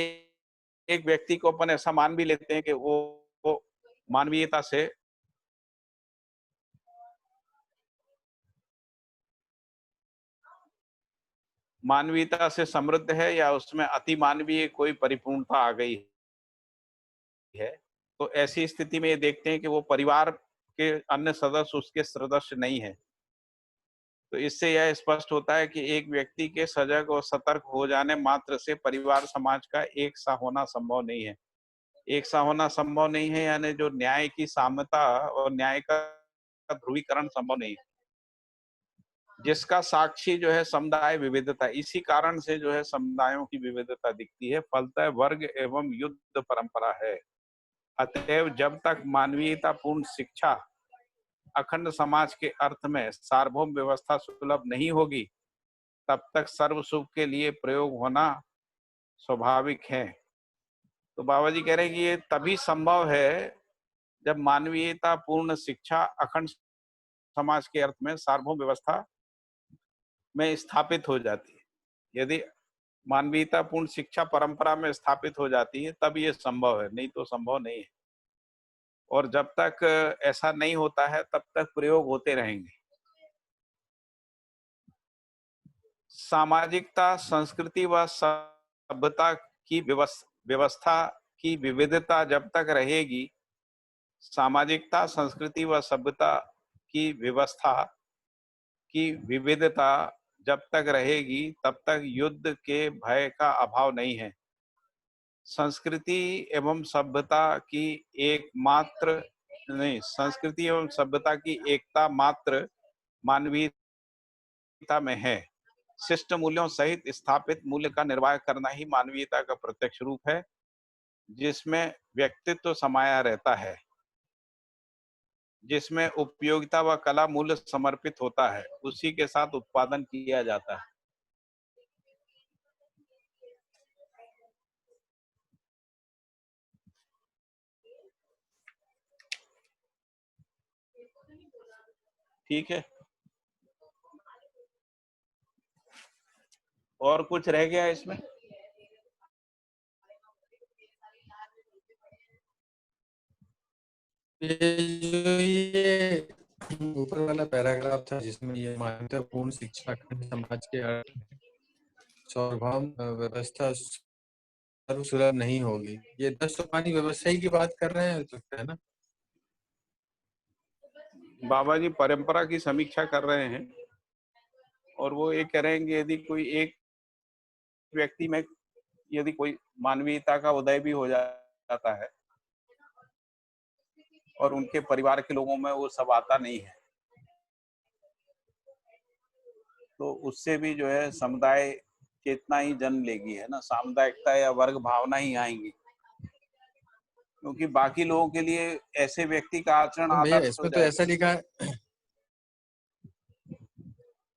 एक व्यक्ति को अपन ऐसा मान भी लेते हैं कि वो मानवीयता से समृद्ध है या उसमें अति मानवीय कोई परिपूर्णता आ गई है, तो ऐसी स्थिति में ये देखते हैं कि वो परिवार के अन्य सदस्य उसके सदस्य नहीं है। तो इससे यह स्पष्ट होता है कि एक व्यक्ति के सजग और सतर्क हो जाने मात्र से परिवार समाज का एक सा होना संभव नहीं है। एक सा होना संभव नहीं है यानी जो न्याय की साम्यता और न्याय का ध्रुवीकरण संभव नहीं है, जिसका साक्षी जो है समुदाय विविधता। इसी कारण से जो है समुदायों की विविधता दिखती है। फलतः वर्ग एवं युद्ध परंपरा है। अतएव जब तक मानवीयता पूर्ण शिक्षा अखंड समाज के अर्थ में सार्वभौम व्यवस्था सुलभ नहीं होगी, तब तक सर्व सुख के लिए प्रयोग होना स्वाभाविक है। तो बाबा जी कह रहे हैं कि ये तभी संभव है जब मानवीयता पूर्ण शिक्षा अखंड समाज के अर्थ में सार्वभौम व्यवस्था में स्थापित हो जाती है। यदि मानवीयता पूर्ण शिक्षा परंपरा में स्थापित हो जाती है तब ये संभव है, नहीं तो संभव नहीं है। और जब तक ऐसा नहीं होता है तब तक प्रयोग होते रहेंगे। सामाजिकता, संस्कृति व सभ्यता की व्यवस्था की विविधता जब तक रहेगी, सामाजिकता, संस्कृति व सभ्यता की व्यवस्था की विविधता जब तक रहेगी तब तक युद्ध के भय का अभाव नहीं है। संस्कृति एवं सभ्यता की एकता मात्र मानवीयता में है। शिष्ट मूल्यों सहित स्थापित मूल्य का निर्वाह करना ही मानवीयता का प्रत्यक्ष रूप है, जिसमें व्यक्तित्व समाया रहता है, जिसमें उपयोगिता व कला मूल्य समर्पित होता है, उसी के साथ उत्पादन किया जाता है। ठीक है, और कुछ रह गया इसमें?
ये ऊपर वाला पैराग्राफ था जिसमें ये मान्यता पूर्ण शिक्षा अखंड समाज के अर्थ में सार्वभौम व्यवस्था सर्वसुलभ नहीं होगी, ये 10 सोपानी व्यवस्था की बात कर रहे हैं, तो है ना?
बाबा जी परंपरा की समीक्षा कर रहे हैं और वो ये कह रहे हैं कि यदि कोई एक व्यक्ति में यदि कोई मानवीयता का उदय भी हो जाता है और उनके परिवार के लोगों में वो सब आता नहीं है, तो उससे भी जो है समुदाय चेतना ही जन्म लेगी, है ना, सामुदायिकता या वर्ग भावना ही आएंगी, क्योंकि बाकी लोगों के लिए ऐसे व्यक्ति का आचरण आदर्श हो
इसमें तो ऐसा लिखा है,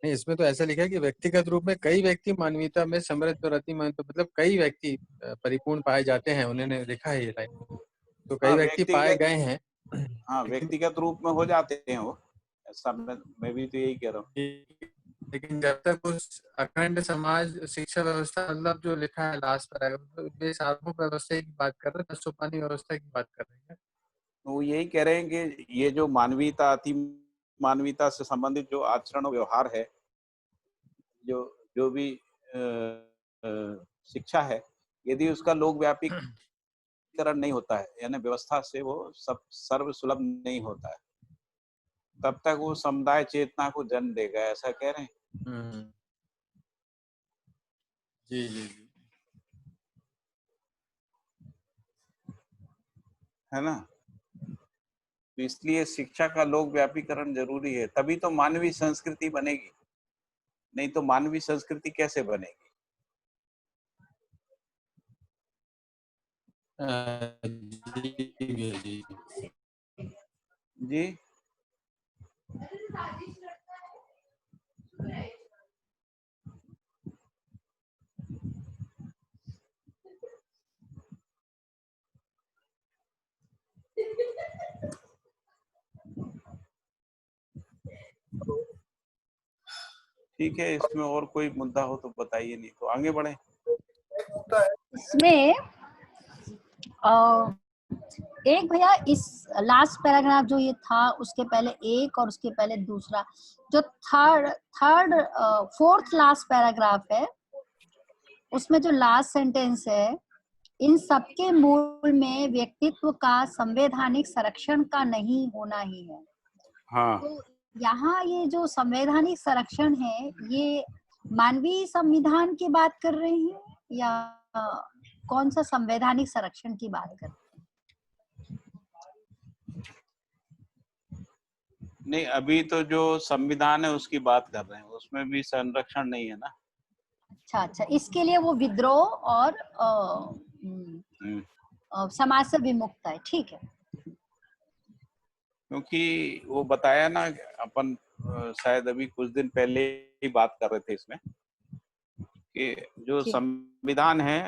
नहीं इसमें तो ऐसा लिखा है कि व्यक्तिगत रूप में कई व्यक्ति मानवीयता में समृद्ध और अति मानवीय, मतलब कई व्यक्ति परिपूर्ण पाए जाते हैं, उन्होंने लिखा है ये लाइन, तो कई व्यक्ति पाए गए हैं।
हाँ, व्यक्तिगत रूप में हो जाते हैं वो, ऐसा मैं भी तो यही कह रहा हूँ।
लेकिन जब तक उस अखंड समाज शिक्षा व्यवस्था, मतलब जो लिखा है लास्ट पैराग्राफ, वे सार्वभौम व्यवस्था की बात कर रहे हैं, 10 सोपानी व्यवस्था की बात कर रहे हैं।
वो यही कह रहे हैं कि ये जो मानवीयता अति मानवीयता से संबंधित जो आचरण और व्यवहार है, जो भी शिक्षा है, यदि उसका लोक व्यापीकरण नहीं होता है, यानी व्यवस्था से वो सब सर्व सुलभ नहीं होता है, तब तक वो समुदाय चेतना को जन्म देगा, ऐसा कह रहे हैं।
जी जी जी।
है ना? तो इसलिए शिक्षा का लोक व्यापीकरण जरूरी है, तभी तो मानवीय संस्कृति बनेगी, नहीं तो मानवीय संस्कृति कैसे बनेगी?
जी जी।
जी ठीक है, इसमें और कोई मुद्दा हो तो बताइए, नहीं तो आगे बढ़े।
इसमें एक भैया इस लास्ट पैराग्राफ जो ये था उसके पहले एक और उसके पहले दूसरा, जो थर्ड फोर्थ लास्ट पैराग्राफ है, उसमें जो लास्ट सेंटेंस है, इन सबके मूल में व्यक्तित्व का संवैधानिक संरक्षण का नहीं होना ही है।
हाँ,
तो यहाँ ये जो संवैधानिक संरक्षण है, ये मानवीय संविधान की बात कर रहे हैं या कौन सा संवैधानिक संरक्षण की बात कर रहे हैं?
नहीं, अभी तो जो संविधान है उसकी बात कर रहे हैं, उसमें भी संरक्षण नहीं है ना।
अच्छा, इसके लिए वो विद्रोह और समाज से विमुक्त है, ठीक है।
क्योंकि वो बताया ना, अपन शायद अभी कुछ दिन पहले ही बात कर रहे थे इसमें कि जो संविधान है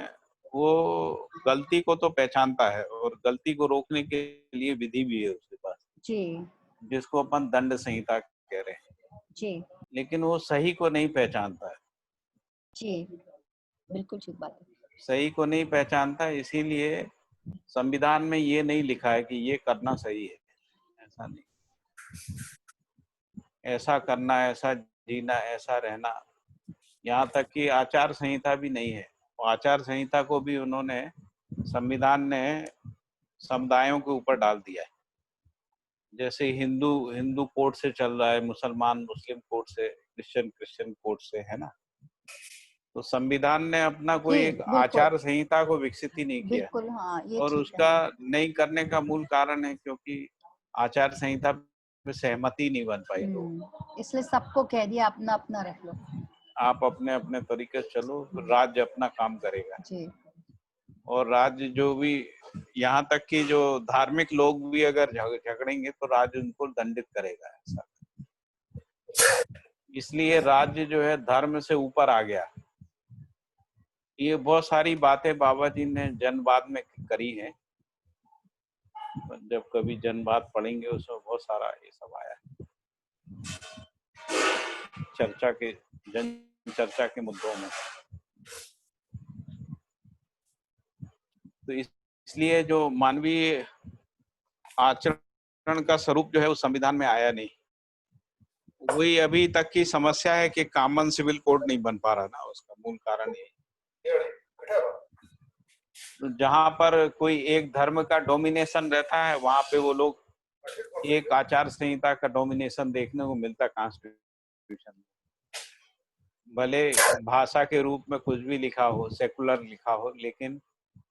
वो गलती को तो पहचानता है और गलती को रोकने के लिए विधि भी है उसके पास
जी,
जिसको अपन दंड संहिता कह रहे हैं
जी,
लेकिन वो सही को नहीं पहचानता है।
जी, बिल्कुल ठीक बात है।
सही को नहीं पहचानता, इसीलिए संविधान में ये नहीं लिखा है कि ये करना सही है, ऐसा नहीं। ऐसा करना, ऐसा जीना, ऐसा रहना, यहाँ तक कि आचार संहिता भी नहीं है। आचार संहिता को भी उन्होंने, संविधान ने समुदायों के ऊपर डाल दिया है। जैसे हिंदू कोड से चल रहा है, मुसलमान मुस्लिम कोड से, क्रिश्चियन कोड से, है ना। तो संविधान ने अपना कोई एक आचार संहिता को विकसित ही नहीं किया।
बिल्कुल, हाँ, ये
और
ठीक
उसका
है।
नहीं करने का मूल कारण है क्योंकि आचार संहिता में सहमति नहीं बन पाई लोग।
इसलिए सबको कह दिया अपना अपना रख लो,
आप अपने अपने तरीके से चलो, राज्य अपना काम करेगा।
जी। और
राज्य जो भी, यहाँ तक कि जो धार्मिक लोग भी अगर झगड़ेंगे तो राज्य उनको दंडित करेगा, ऐसा। इसलिए राज्य जो है धर्म से ऊपर आ गया। ये बहुत सारी बातें बाबा जी ने जनवाद में करी है। जब कभी जनवाद पढ़ेंगे उसमें बहुत सारा ये सब आया है चर्चा के मुद्दों में। तो इसलिए जो मानवीय आचरण का स्वरूप जो है उस संविधान में आया नहीं। वही अभी तक की समस्या है कि कॉमन सिविल कोड नहीं बन पा रहा ना, उसका मूल कारण यही। तो जहां पर कोई एक धर्म का डोमिनेशन रहता है वहां पे वो लोग एक आचार संहिता का डोमिनेशन देखने को मिलता कॉन्स्टिट्यूशन में। भले भाषा के रूप में कुछ भी लिखा हो, सेकुलर लिखा हो, लेकिन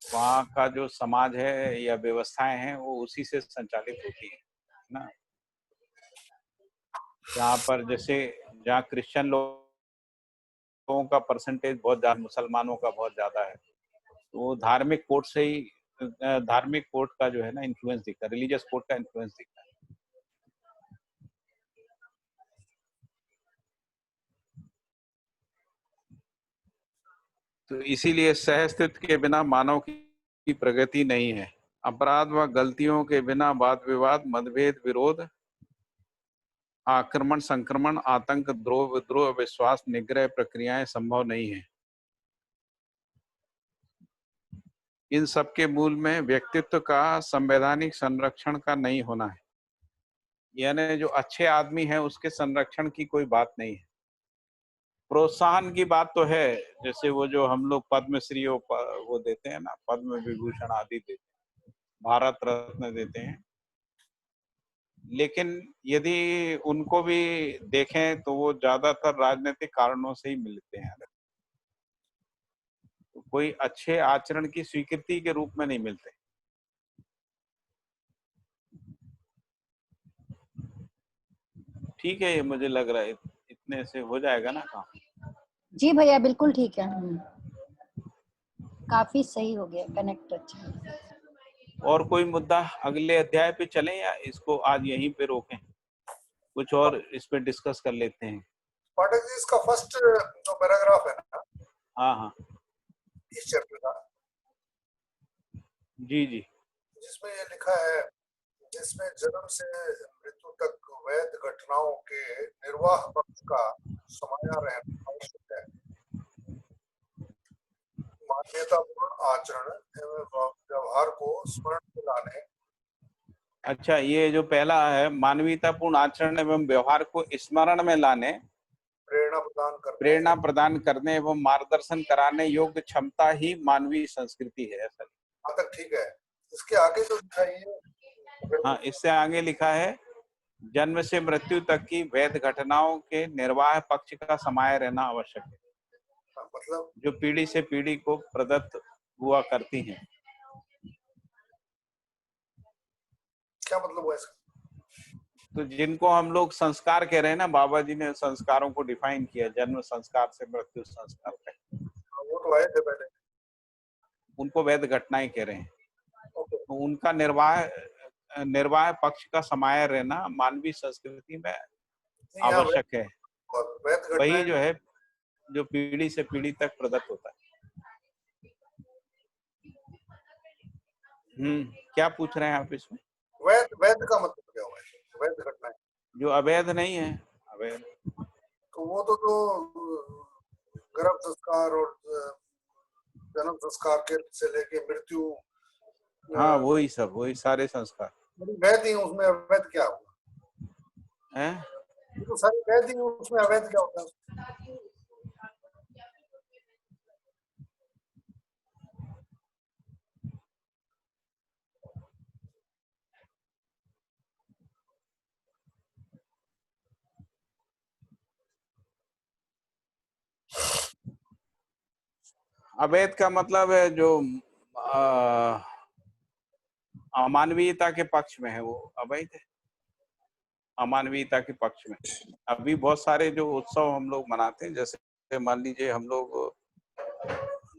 वहाँ का जो समाज है या व्यवस्थाएं हैं वो उसी से संचालित होती है ना। जहाँ पर जैसे जहाँ क्रिश्चियन लोगों का परसेंटेज बहुत ज्यादा, मुसलमानों का बहुत ज्यादा है, तो वो धार्मिक कोड से ही, धार्मिक कोड का जो है ना इन्फ्लुएंस दिखता है, रिलीजियस कोड का इन्फ्लुएंस दिखता है। तो इसीलिए सहअस्तित्व के बिना मानव की प्रगति नहीं है। अपराध व गलतियों के बिना वाद विवाद, मतभेद, विरोध, आक्रमण, संक्रमण, आतंक, द्रोह, विद्रोह, विश्वास, निग्रह प्रक्रियाएं संभव नहीं है। इन सब के मूल में व्यक्तित्व का संवैधानिक संरक्षण का नहीं होना है। यानी जो अच्छे आदमी है उसके संरक्षण की कोई बात नहीं है। प्रोत्साहन की बात तो है, जैसे वो जो हम लोग पद्मश्री वो देते हैं ना, पद्म विभूषण आदि देते हैं, भारत रत्न देते हैं, लेकिन यदि उनको भी देखें तो वो ज्यादातर राजनीतिक कारणों से ही मिलते हैं, तो कोई अच्छे आचरण की स्वीकृति के रूप में नहीं मिलते। ठीक है, ये मुझे लग रहा है इतने से हो जाएगा ना काम।
जी भैया बिल्कुल ठीक है। काफी सही हो गया, कनेक्ट अच्छा।
और कोई मुद्दा अगले अध्याय पे चलें या इसको आज यहीं पे रोकें, कुछ और इस पे डिस्कस कर लेते हैं।
पाठक जी, इसका फर्स्ट जो पैराग्राफ है ना,
हाँ हाँ
इस चैप्टर का,
जी जी,
जिसमें ये लिखा है, जिसमें जन्म से मृत्यु तक वैध घटनाओं के निर्वाह पक्ष का समाया रहना आवश्यक है। मान्यतापूर्ण आचरण एवं व्यवहार को स्मरण में लाने।
अच्छा, ये जो पहला है, मानवीयतापूर्ण आचरण एवं व्यवहार को स्मरण में लाने, प्रेरणा प्रदान करने एवं मार्गदर्शन कराने योग्य क्षमता ही मानवीय संस्कृति है। ऐसा
हाँ तक ठीक है। इसके आगे जो लिखा है,
हाँ, इससे आगे लिखा है, जन्म से मृत्यु तक की वैध घटनाओं के निर्वाह पक्ष का समाये रहना आवश्यक है,
मतलब
जो पीढ़ी से पीढ़ी को प्रदत्त हुआ करती हैं।
क्या मतलब हुआ इसका?
तो जिनको हम लोग संस्कार कह रहे हैं ना, बाबा जी ने संस्कारों को डिफाइन किया, जन्म संस्कार से मृत्यु संस्कार तक,
वो तो आए थे पहले, उनको
वैध घटनाएं कह रहे हैं। तो उनका निर्वाह पक्ष का समाया रहना मानवीय संस्कृति में आवश्यक है। वही जो है जो पीढ़ी से पीढ़ी तक प्रदत्त होता है। क्या पूछ रहे हैं आप इसमें?
वैध का मतलब क्या हुआ? वैध घटनाएं
जो अवैध नहीं है, अवैध
तो वो तो गर्भ संस्कार और जन्म संस्कार के से लेके मृत्यु,
हाँ वही सब, वही सारे संस्कार
वैध ही। उसमें अवैध क्या हुआ
है?
तो सारे वैध ही, उसमें अवैध क्या होता है?
अवैध का मतलब है जो अमानवीयता के पक्ष में है, वो अवैध है। अमानवीयता के पक्ष में अभी बहुत सारे जो उत्सव हम लोग मनाते हैं, जैसे मान लीजिए हम लोग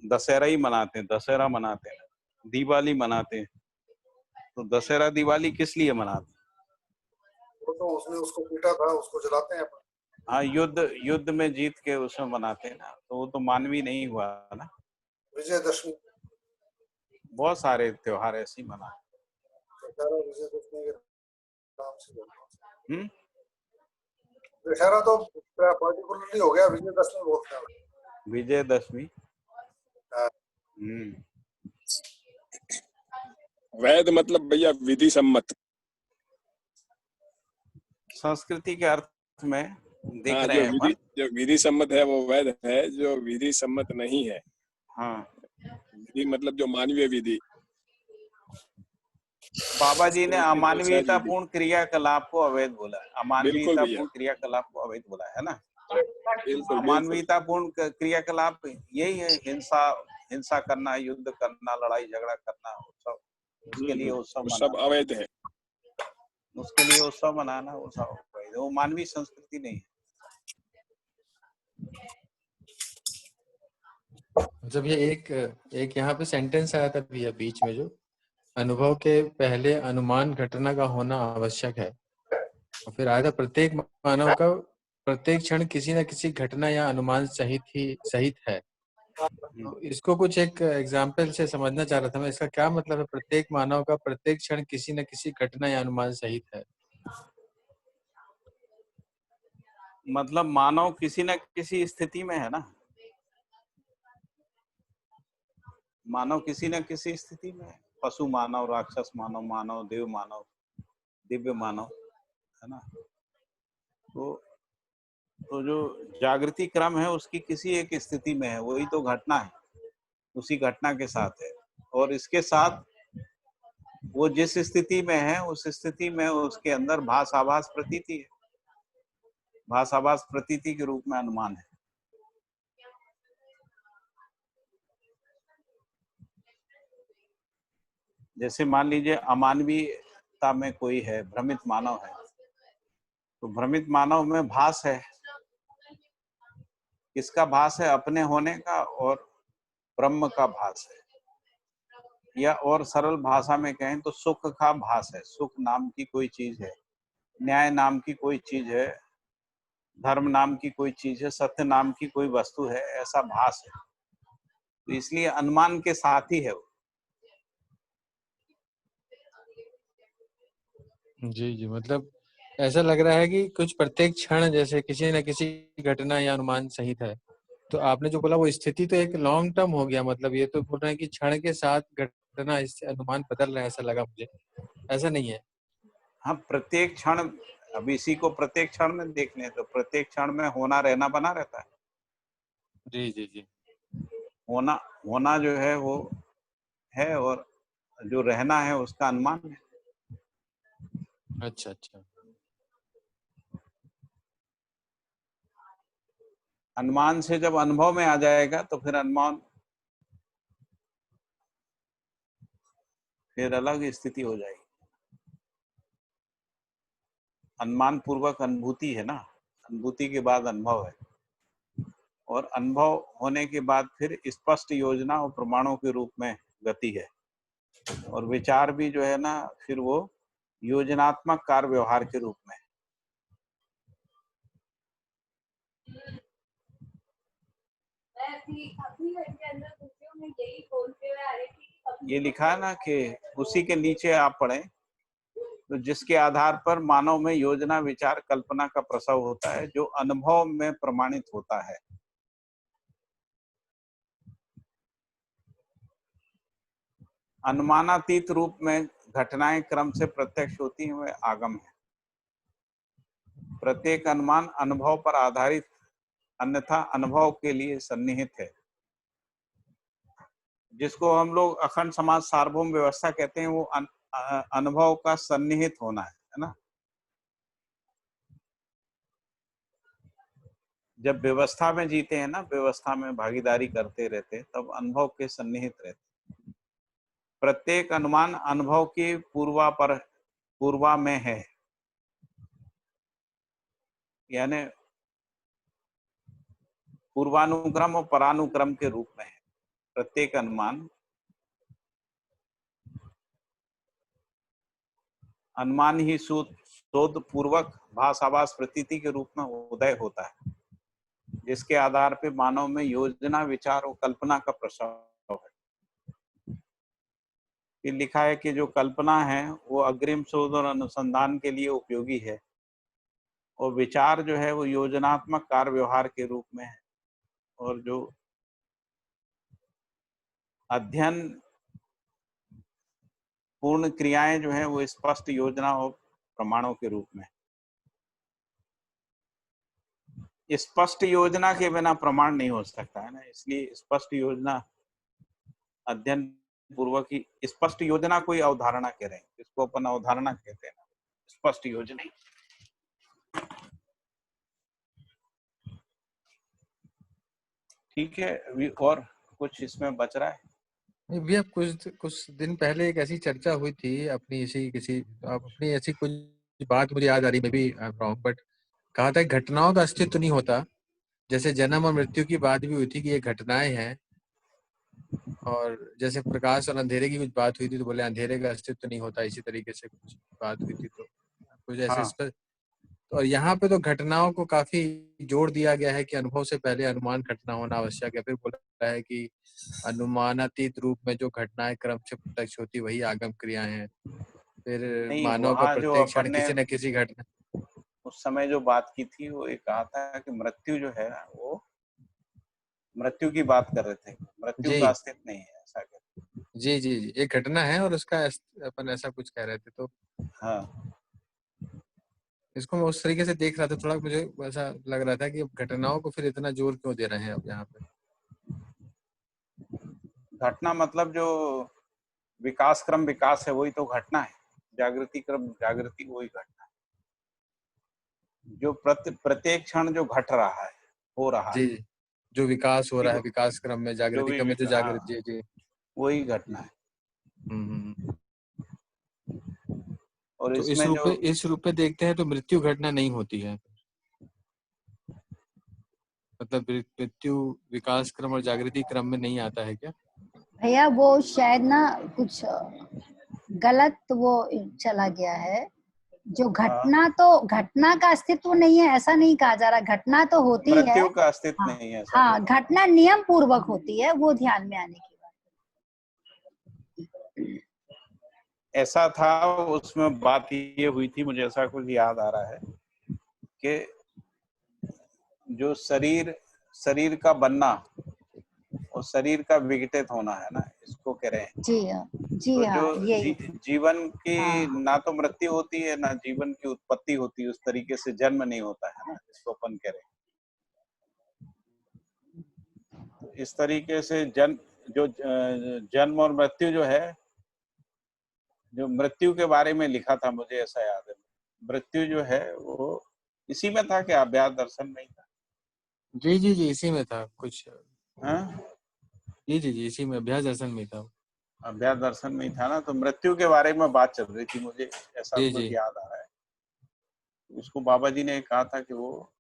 दशहरा ही मनाते हैं, दशहरा मनाते हैं, दिवाली मनाते हैं। तो दशहरा दिवाली किस लिए मनाते हैं?
वो तो उसने उसको पीटा था, उसको जलाते हैं।
हाँ, युद्ध में जीत के उसमें मनाते हैं ना, तो वो तो मानवीय नहीं हुआ ना।
विजयदशमी,
बहुत सारे त्योहार ऐसे ही मनाते हैं।
विजयदशमी के नाम से दशहरा तो पर्टिकुलरली हो गया, विजयदशमी बोलते हैं।
विजयदशमी।
वैध मतलब भैया विधि सम्मत,
संस्कृति के अर्थ में देख रहे हैं।
जो विधि सम्मत है वो वैध है, जो विधि सम्मत नहीं है।
हाँ,
विधि मतलब जो मानवीय विधि।
बाबा जी ने अमानवीयतापूर्ण क्रियाकलाप को अवैध बोला है, अमानवीयतापूर्ण क्रियाकलाप को अवैध बोला है ना। अमानवीयतापूर्ण क्रियाकलाप यही है, हिंसा करना, युद्ध करना, लड़ाई झगड़ा करना, सब उसके लिए उत्सव
सब अवैध है।
उसके लिए उत्सव मनाना वो सब अवैध, वो मानवीय संस्कृति नहीं है।
जब ये एक यहाँ पे सेंटेंस आया था भैया बीच में, जो अनुभव के पहले अनुमान घटना का होना आवश्यक है, और फिर आया था प्रत्येक मानव का प्रत्येक क्षण किसी न किसी घटना या अनुमान सहित है। तो इसको कुछ एक एग्जाम्पल से समझना चाह रहा था मैं, इसका क्या मतलब है? प्रत्येक मानव का प्रत्येक क्षण किसी न किसी घटना या अनुमान सहित है,
मतलब मानव किसी न किसी स्थिति में है ना, मानव किसी न किसी स्थिति में, पशु मानव, राक्षस मानव, मानव देव मानव, दिव्य मानव, है ना। तो जो जागृति क्रम है उसकी किसी एक स्थिति में है, वही तो घटना है, उसी घटना के साथ है। और इसके साथ वो जिस स्थिति में है उस स्थिति में उसके अंदर भास आभास प्रतीति है, भास आभास प्रतीति के रूप में अनुमान है। जैसे मान लीजिए अमानवीयता में कोई है, भ्रमित मानव है, तो भ्रमित मानव में भास है। किसका भास है? अपने होने का और ब्रह्म का भास है। या और सरल भाषा में कहें तो सुख का भास है। सुख नाम की कोई चीज है, न्याय नाम की कोई चीज है, धर्म नाम की कोई चीज है, सत्य नाम की कोई वस्तु है, ऐसा भास है। तो इसलिए अनुमान के साथ ही है वो।
जी जी, मतलब ऐसा लग रहा है कि कुछ प्रत्येक क्षण जैसे किसी न किसी घटना या अनुमान सहित है। तो आपने जो बोला वो स्थिति तो एक लॉन्ग टर्म हो गया, मतलब ये तो बोल रहे हैं कि क्षण के साथ घटना इससे अनुमान बदल रहा है, ऐसा लगा मुझे। ऐसा नहीं है?
हाँ, प्रत्येक क्षण, अब इसी को प्रत्येक क्षण में देख लें तो प्रत्येक क्षण में होना रहना बना रहता है।
जी जी जी।
होना होना जो है वो है, और जो रहना है उसका अनुमान है।
अच्छा अच्छा।
अनुमान से जब अनुभव में आ जाएगा तो फिर अनुमान फिर अलग स्थिति हो जाएगी। अनुमान पूर्वक अनुभूति है ना, अनुभूति के बाद अनुभव है, और अनुभव होने के बाद फिर स्पष्ट योजना और प्रमाणों के रूप में गति है। और विचार भी जो है ना फिर वो योजनात्मक कार्य व्यवहार के रूप में। ये लिखा है ना कि उसी के नीचे आप पढ़ें तो जिसके आधार पर मानव में योजना, विचार, कल्पना का प्रसव होता है, जो अनुभव में प्रमाणित होता है। अनुमानातीत रूप में घटनाएं क्रम से प्रत्यक्ष होती हैं, वे आगम है। प्रत्येक अनुमान अनुभव पर आधारित, अन्यथा अनुभव के लिए सन्निहित है। जिसको हम लोग अखंड समाज सार्वभौम व्यवस्था कहते हैं, वो अनुभव का सन्निहित होना है ना। जब व्यवस्था में जीते हैं ना, व्यवस्था में भागीदारी करते रहते हैं, तब अनुभव के सन्निहित रहते। प्रत्येक अनुमान अनुभव की पूर्वा में है, यानी पूर्वानुक्रम और परानुक्रम के रूप में है। प्रत्येक अनुमान ही शोध पूर्वक भासाभास प्रतीति के रूप में उदय होता है, जिसके आधार पर मानव में योजना, विचार और कल्पना का प्रसव है। ये लिखा है कि जो कल्पना है वो अग्रिम शोध और अनुसंधान के लिए उपयोगी है, और विचार जो है वो योजनात्मक कार्य व्यवहार के रूप में है, और जो अध्ययन पूर्ण क्रियाएं जो हैं वो स्पष्ट योजना और प्रमाणों के रूप में। स्पष्ट योजना के बिना प्रमाण नहीं हो सकता है ना, इसलिए स्पष्ट योजना अध्ययन पूर्वक ही। स्पष्ट योजना कोई अवधारणा कह रहे हैं, इसको अपन अवधारणा कहते हैं ना, स्पष्ट योजना। ठीक है, अभी और कुछ इसमें बच रहा है?
नहीं भैया, कुछ दिन पहले एक ऐसी चर्चा हुई थी अपनी इसी किसी अपनी ऐसी कुछ बात मुझे याद आ रही, maybe I am wrong, but कहा था घटनाओं का अस्तित्व नहीं होता। जैसे जन्म और मृत्यु की बात भी हुई थी कि ये घटनाएं हैं, और जैसे प्रकाश और अंधेरे की कुछ बात हुई थी तो बोले अंधेरे का अस्तित्व नहीं होता, इसी तरीके से कुछ बात हुई थी। तो कुछ ऐसे
हाँ।
और यहाँ पे तो घटनाओं को काफी जोड़ दिया गया है कि अनुभव से पहले अनुमान घटना होना आवश्यक है। फिर बोला है कि अनुमानातीत रूप में जो घटनाएं क्रम से प्रत्यक्ष होती वही आगम क्रियाएं हैं। फिर
नहीं,
मानव का
वहाँ जो
प्रत्येक क्षण
अपन ने
किसी न किसी घटना।
उस समय जो बात की थी वो ये कहा था कि मृत्यु जो है वो मृत्यु की बात कर रहे थे, मृत्यु
जी
का अस्तित्व नहीं है, ऐसा कहते।
जी जी जी, एक घटना है और उसका अपन ऐसा कुछ कह रहे थे। तो
हाँ,
इसको मैं उस तरीके से देख रहा था, थोड़ा मुझे ऐसा लग रहा था कि घटनाओं को फिर इतना जोर क्यों दे रहे हैं अब यहाँ पे।
घटना मतलब जो विकास क्रम विकास है, वही तो घटना है। जागृति क्रम जागृति, वही घटना है जो प्रत्येक क्षण जो घट रहा है, हो रहा है,
जी, जो विकास हो रहा है, विकास क्रम में,
जो
जागृति
भी
क्रम में जो जागृत,
हाँ,
जी जी।
वही घटना है। और
तो
इसमें जो
इस रूप में देखते हैं तो मृत्यु घटना नहीं होती है, मतलब मृत्यु विकास क्रम और जागृति क्रम में नहीं आता है क्या?
भैया वो शायद ना कुछ गलत वो चला गया है। जो घटना का अस्तित्व नहीं है ऐसा नहीं कहा जा रहा, घटना तो होती है,
मृत्यु का अस्तित्व
हाँ,
नहीं है ऐसा।
हाँ, घटना नियम पूर्वक होती है, वो ध्यान में आने की बात।
ऐसा था, उसमें बात ये हुई थी, मुझे ऐसा कुछ याद आ रहा है कि जो शरीर का बनना और शरीर का विघटित होना है ना, इसको कह रहे हैं।
जी हाँ, जी
तो
हाँ,
जो
यही
जीवन की
हाँ।
ना तो मृत्यु होती है ना जीवन की उत्पत्ति होती है, उस तरीके से जन्म नहीं होता है ना, इसको अपन कह रहे हैं। तो इस तरीके से जन्म और मृत्यु जो है, जो मृत्यु के बारे में लिखा था, मुझे ऐसा याद है, मृत्यु जो है वो इसी में था कि अभ्यास दर्शन में ही था।
जी जी जी, इसी में था कुछ।
हाँ,
जी जी जी, इसी में अभ्यास दर्शन में था।
अभ्यास दर्शन में ही था ना, तो मृत्यु के बारे में बात चल रही थी, मुझे ऐसा
जी
कुछ
जी,
याद आ रहा है। उसको बाबा जी ने कहा था कि वो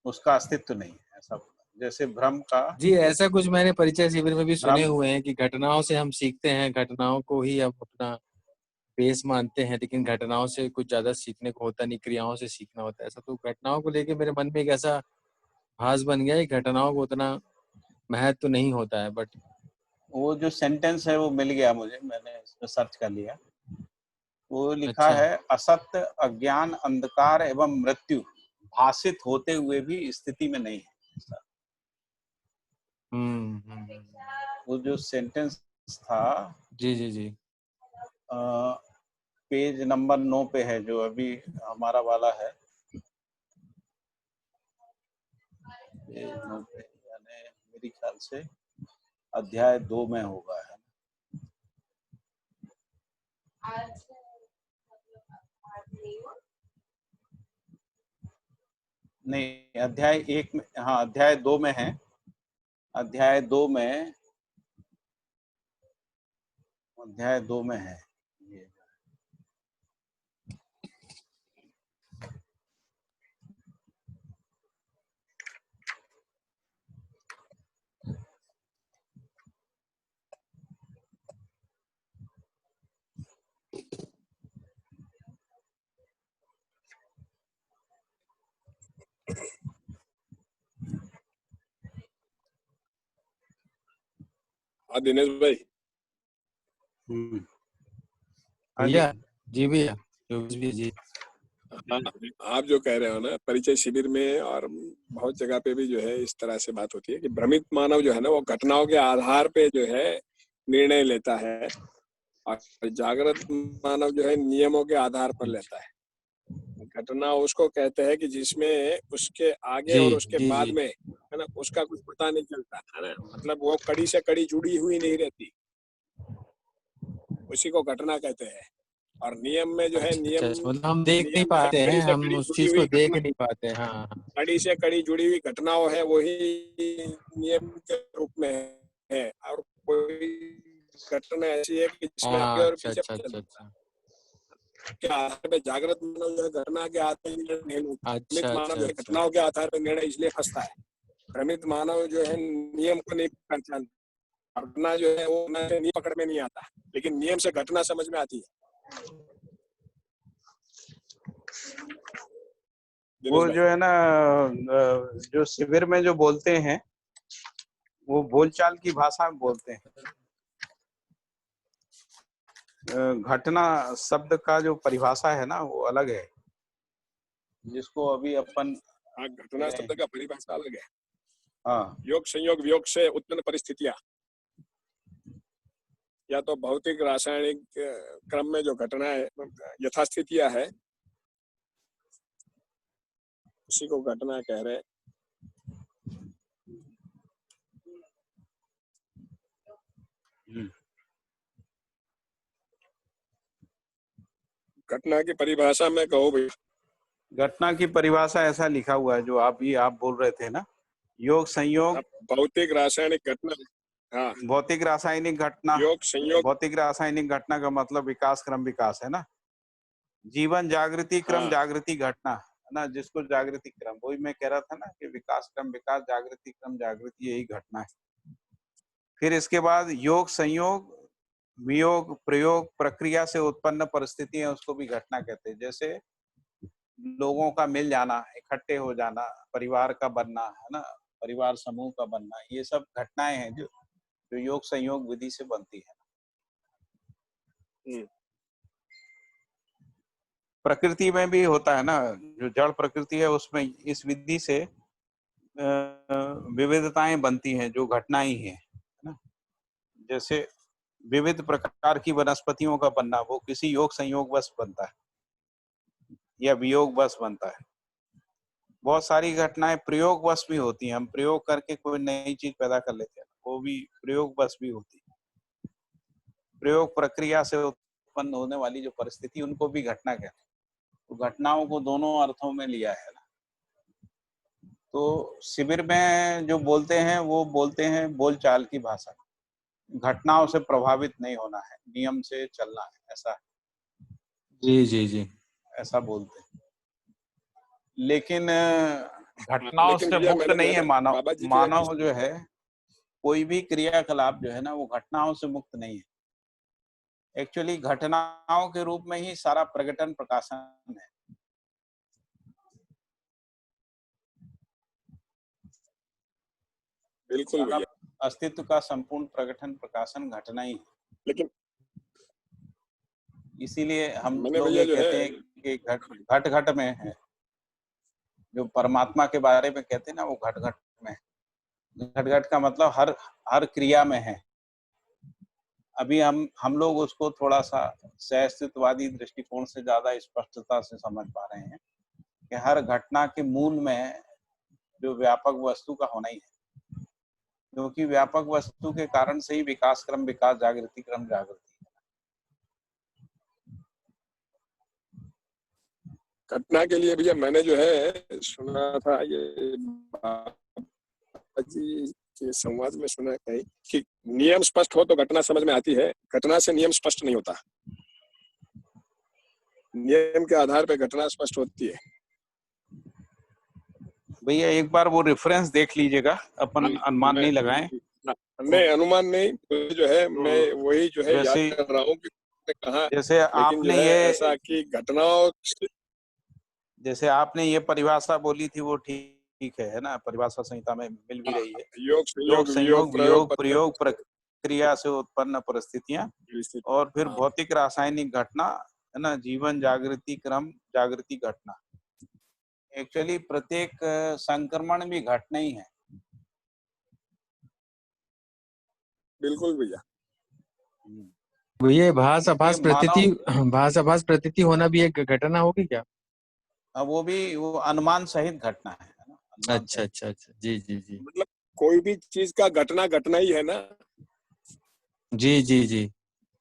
उसका अस्तित्व नहीं है, ऐसा बोला। जैसे भ्रम का
जी ऐसा कुछ मैंने परिचय शिविर में भी सुने
भ्रम,
हुए हैं कि घटनाओं से हम सीखते हैं, घटनाओं को ही हम अपना बेस मानते हैं, लेकिन घटनाओं से कुछ ज्यादा सीखने को होता नहीं, क्रियाओं से सीखना होता है। ऐसा तो घटनाओं को लेके मेरे मन में एक ऐसा भास बन गया है, घटनाओं को उतना महत्व तो नहीं होता है, बट
वो जो सेंटेंस है वो मिल गया मुझे, मैंने इसमें सर्च कर लिया। वो लिखा
अच्छा।
है, असत्य, अज्ञान, अंधकार एवं मृत्यु भाषित होते हुए भी स्थिति में नहीं है। वो जो सेंटेंस था,
जी जी जी,
पेज नंबर 9 पे है, जो अभी हमारा वाला है, पेज 9 पे, यानी मेरे ख्याल से अध्याय 2 में होगा, है नहीं, अध्याय 1 में, हाँ अध्याय 2 में है, अध्याय 2 में, अध्याय 2 में है ये।
हाँ दिनेश भाई।
भैया जी, भैया जी,
हाँ, आप जो कह रहे हो ना, परिचय शिविर में और बहुत जगह पे भी जो है इस तरह से बात होती है कि भ्रमित मानव जो है ना, वो घटनाओं के आधार पे जो है निर्णय लेता है, और जागृत मानव जो है नियमों के आधार पर लेता है। घटना उसको कहते हैं कि जिसमें उसके आगे
जी
और उसके
जी
बाद
जी,
में है ना उसका कुछ पता नहीं चलता है ना, मतलब वो कड़ी से कड़ी जुड़ी हुई नहीं रहती, उसी को घटना कहते हैं। और नियम में जो है
अच्छा
नियम
अच्छा, मतलब हम देख नहीं
नियम जो है
पाते हैं,
कड़ी से
हम
कड़ी
उस
जुड़ी
चीज
हुई
को देख
घटना,
नहीं पाते हैं। हाँ हाँ,
कड़ी से कड़ी जुड़ी हुई घटनाओं है, वही नियम के रूप में है। और कोई घटना ऐसी है कि जिसमें आगे और
अच्छा
पीछे
अच्छा अच्छा अच्छा
के आधार पे जागृत मानव जो है घटना के आधार पर निर्णय लेता है। भ्रमित
अच्छा
मानव
अच्छा
जो है
अच्छा,
घटनाओं के आधार पर निर्णय इसलिए फंसता है। भ्रमित मानव जो है नियम को नहीं पहचानता, घटना जो है वो नियम पकड़ में नहीं आता, लेकिन नियम से घटना समझ में आती है।
वो जो है ना, जो शिविर में जो बोलते हैं, वो बोलचाल की भाषा में बोलते हैं। घटना शब्द का जो परिभाषा है ना, वो अलग है, जिसको अभी अपन
घटना शब्द का परिभाषा अलग है।
हाँ,
योग संयोग वियोग से उत्पन्न परिस्थितियां, या तो भौतिक रासायनिक क्रम में जो घटनाएं यथास्थितियां है, उसी को घटना कह रहे हैं। घटना की परिभाषा में कहो भैया।
घटना की परिभाषा ऐसा लिखा हुआ है जो आप बोल रहे थे ना, योग संयोग,
भौतिक रासायनिक घटना। हाँ,
भौतिक रासायनिक घटना।
योग संयोग,
भौतिक रासायनिक घटना का मतलब विकास क्रम विकास है ना। जीवन जागृति क्रम
हाँ।
जागृति घटना है ना, जिसको जागृति क्रम, वही मैं कह रहा था ना कि विकास क्रम विकास, जागृति क्रम जागृति, यही घटना है। फिर इसके बाद योग संयोग, वियोग, प्रयोग, प्रक्रिया से उत्पन्न परिस्थिति है, उसको भी घटना कहते हैं। जैसे लोगों का मिल जाना, इकट्ठे हो जाना, परिवार का बनना है ना, परिवार समूह का बनना, ये सब घटनाएं हैं जो योग संयोग विधि से बनती है। प्रकृति में भी होता है ना, जो जड़ प्रकृति है उसमें इस विधि से विविधताएं बनती हैं जो घटनाएं हैं ना। जैसे विविध प्रकार की वनस्पतियों का बनना, वो किसी योग संयोग वश बनता है या वियोग वश बनता है। बहुत सारी घटनाएं प्रयोग वश भी होती हैं, हम प्रयोग करके कोई नई चीज पैदा कर लेते हैं, वो भी प्रयोग वश भी होती है। प्रयोग प्रक्रिया से उत्पन्न होने वाली जो परिस्थिति, उनको भी घटना कहते हैं। तो घटनाओं को दोनों अर्थों में लिया है ना। तो शिविर में जो बोलते हैं वो बोलते हैं बोलचाल की भाषा, घटनाओं से प्रभावित नहीं होना है, नियम से चलना है, ऐसा
जी जी जी
ऐसा बोलते हैं। लेकिन घटनाओं से मुक्त नहीं है मानव। मानव जो है, कोई भी क्रियाकलाप जो है ना, वो घटनाओं से मुक्त नहीं है। एक्चुअली घटनाओं के रूप में ही सारा प्रकटन प्रकाशन है।
बिल्कुल भैया,
अस्तित्व का संपूर्ण प्रकटन प्रकाशन घटना ही है।
लेकिन
इसीलिए हम लोग ये कहते हैं कि घट घट में है। जो परमात्मा के बारे में कहते हैं ना, वो घट घट में है। घट घट का मतलब हर क्रिया में है। अभी हम लोग उसको थोड़ा सा सहअस्तित्ववादी दृष्टिकोण से ज्यादा स्पष्टता से समझ पा रहे हैं कि हर घटना के मूल में जो व्यापक वस्तु का होना ही है, क्योंकि व्यापक वस्तु के कारण से ही विकास क्रम विकास, जागृति क्रम जागृति।
घटना के लिए भैया मैंने जो है सुना था, ये जी के संवाद में सुना है कि नियम स्पष्ट हो तो घटना समझ में आती है, घटना से नियम स्पष्ट नहीं होता। नियम के आधार पर घटना स्पष्ट होती है।
भैया एक बार वो रेफरेंस देख लीजिएगा, अपन अनुमान नहीं लगाएं।
नहीं, अनुमान नहीं, तो जो है मैं वही जो है याद कर रहा हूँ कि कहा,
जैसे आपने ये
ऐसा कि घटनाओं,
जैसे आपने ये परिभाषा बोली थी वो ठीक है ना, परिभाषा संहिता में मिल भी रही है।
योग
संयोग, वियोग, प्रयोग, प्रक्रिया से उत्पन्न परिस्थितियां, और फिर भौतिक रासायनिक घटना है ना, जीवन जागृति क्रम जागृति घटना। एक्चुअली प्रत्येक संक्रमण भी घटना ही है।
बिल्कुल भैया।
ये भास आभास प्रतीति होना भी एक घटना होगी क्या?
वो भी वो अनुमान सहित घटना है ना।
अच्छा अच्छा अच्छा, जी जी जी।
मतलब कोई भी चीज का घटना ही है ना।
जी जी जी।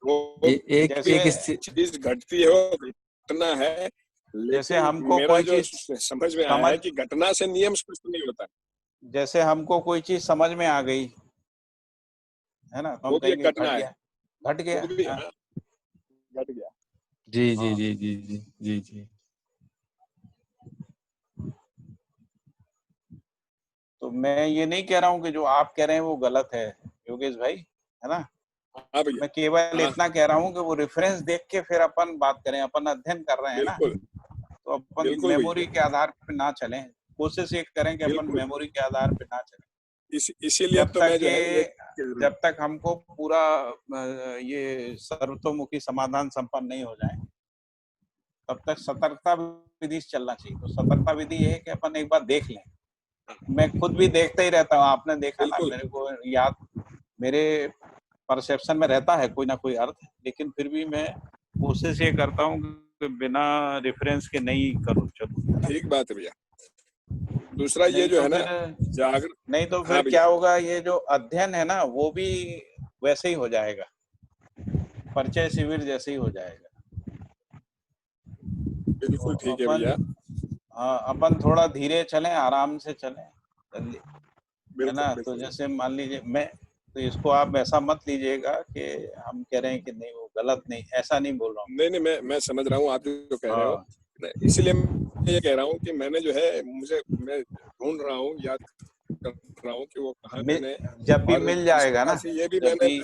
वो
एक
चीज घटती है, वो घटना है।
जैसे हमको कोई चीज
समझ में आया है कि घटना से नियम स्पष्ट नहीं होता।
जैसे हमको कोई चीज समझ में आ गई है ना, तो हम कहेंगे घट गया।
घट गया।
जी जी जी जी जी जी जी।
तो मैं ये नहीं कह रहा हूँ कि जो आप कह रहे हैं वो गलत है योगेश भाई, है ना। मैं केवल इतना कह रहा हूँ कि वो रेफरेंस देख के फिर अपन बात करें। अपन अध्ययन कर रहे हैं ना, तो अपन मेमोरी के आधार पे ना चलें। कोशिश ये करें कि अपन मेमोरी के आधार पे ना चलें।
इसीलिए तो मैं जो है
जब तक हमको पूरा ये सर्वतोमुखी समाधान संपन्न नहीं हो जाए, तब तक सतर्कता विधि से चलना चाहिए। तो सतर्कता विधि ये है कि अपन एक बार देख लें। मैं खुद भी देखता ही रहता हूँ, आपने देखा ना, मेरे को याद, मेरे परसेप्शन में रहता है कोई ना कोई अर्थ, लेकिन फिर भी मैं कोशिश ये करता हूँ कि बिना रेफरेंस के नहीं करूँ। चलो
ठीक बात है भैया। दूसरा ये जो है ना,
नहीं तो फिर क्या होगा, ये जो अध्ययन है ना, वो भी वैसे ही हो जाएगा, परिचय शिविर जैसे ही हो जाएगा।
बिल्कुल
तो
ठीक है भैया।
हाँ, अपन थोड़ा धीरे चलें, आराम से चलें, है
बिल्कुल
ना। तो
बिल्कुल
जैसे मान लीजिए मैं, तो इसको आप ऐसा मत लीजिएगा कि हम कह रहे हैं कि नहीं वो गलत, नहीं, ऐसा नहीं बोल रहा हूँ।
नहीं नहीं, मैं समझ रहा हूँ आप जो कह रहे हो।
हाँ,
इसलिए मैं ये कह रहा हूँ कि मैंने जो है मैं ढूंढ रहा हूँ, याद कर रहा हूँ कि वो कहाँ मैंने,
जब भी
और
मिल
इस
जाएगा
प्रकार
ना,
से ये भी
जब
मैंने
भी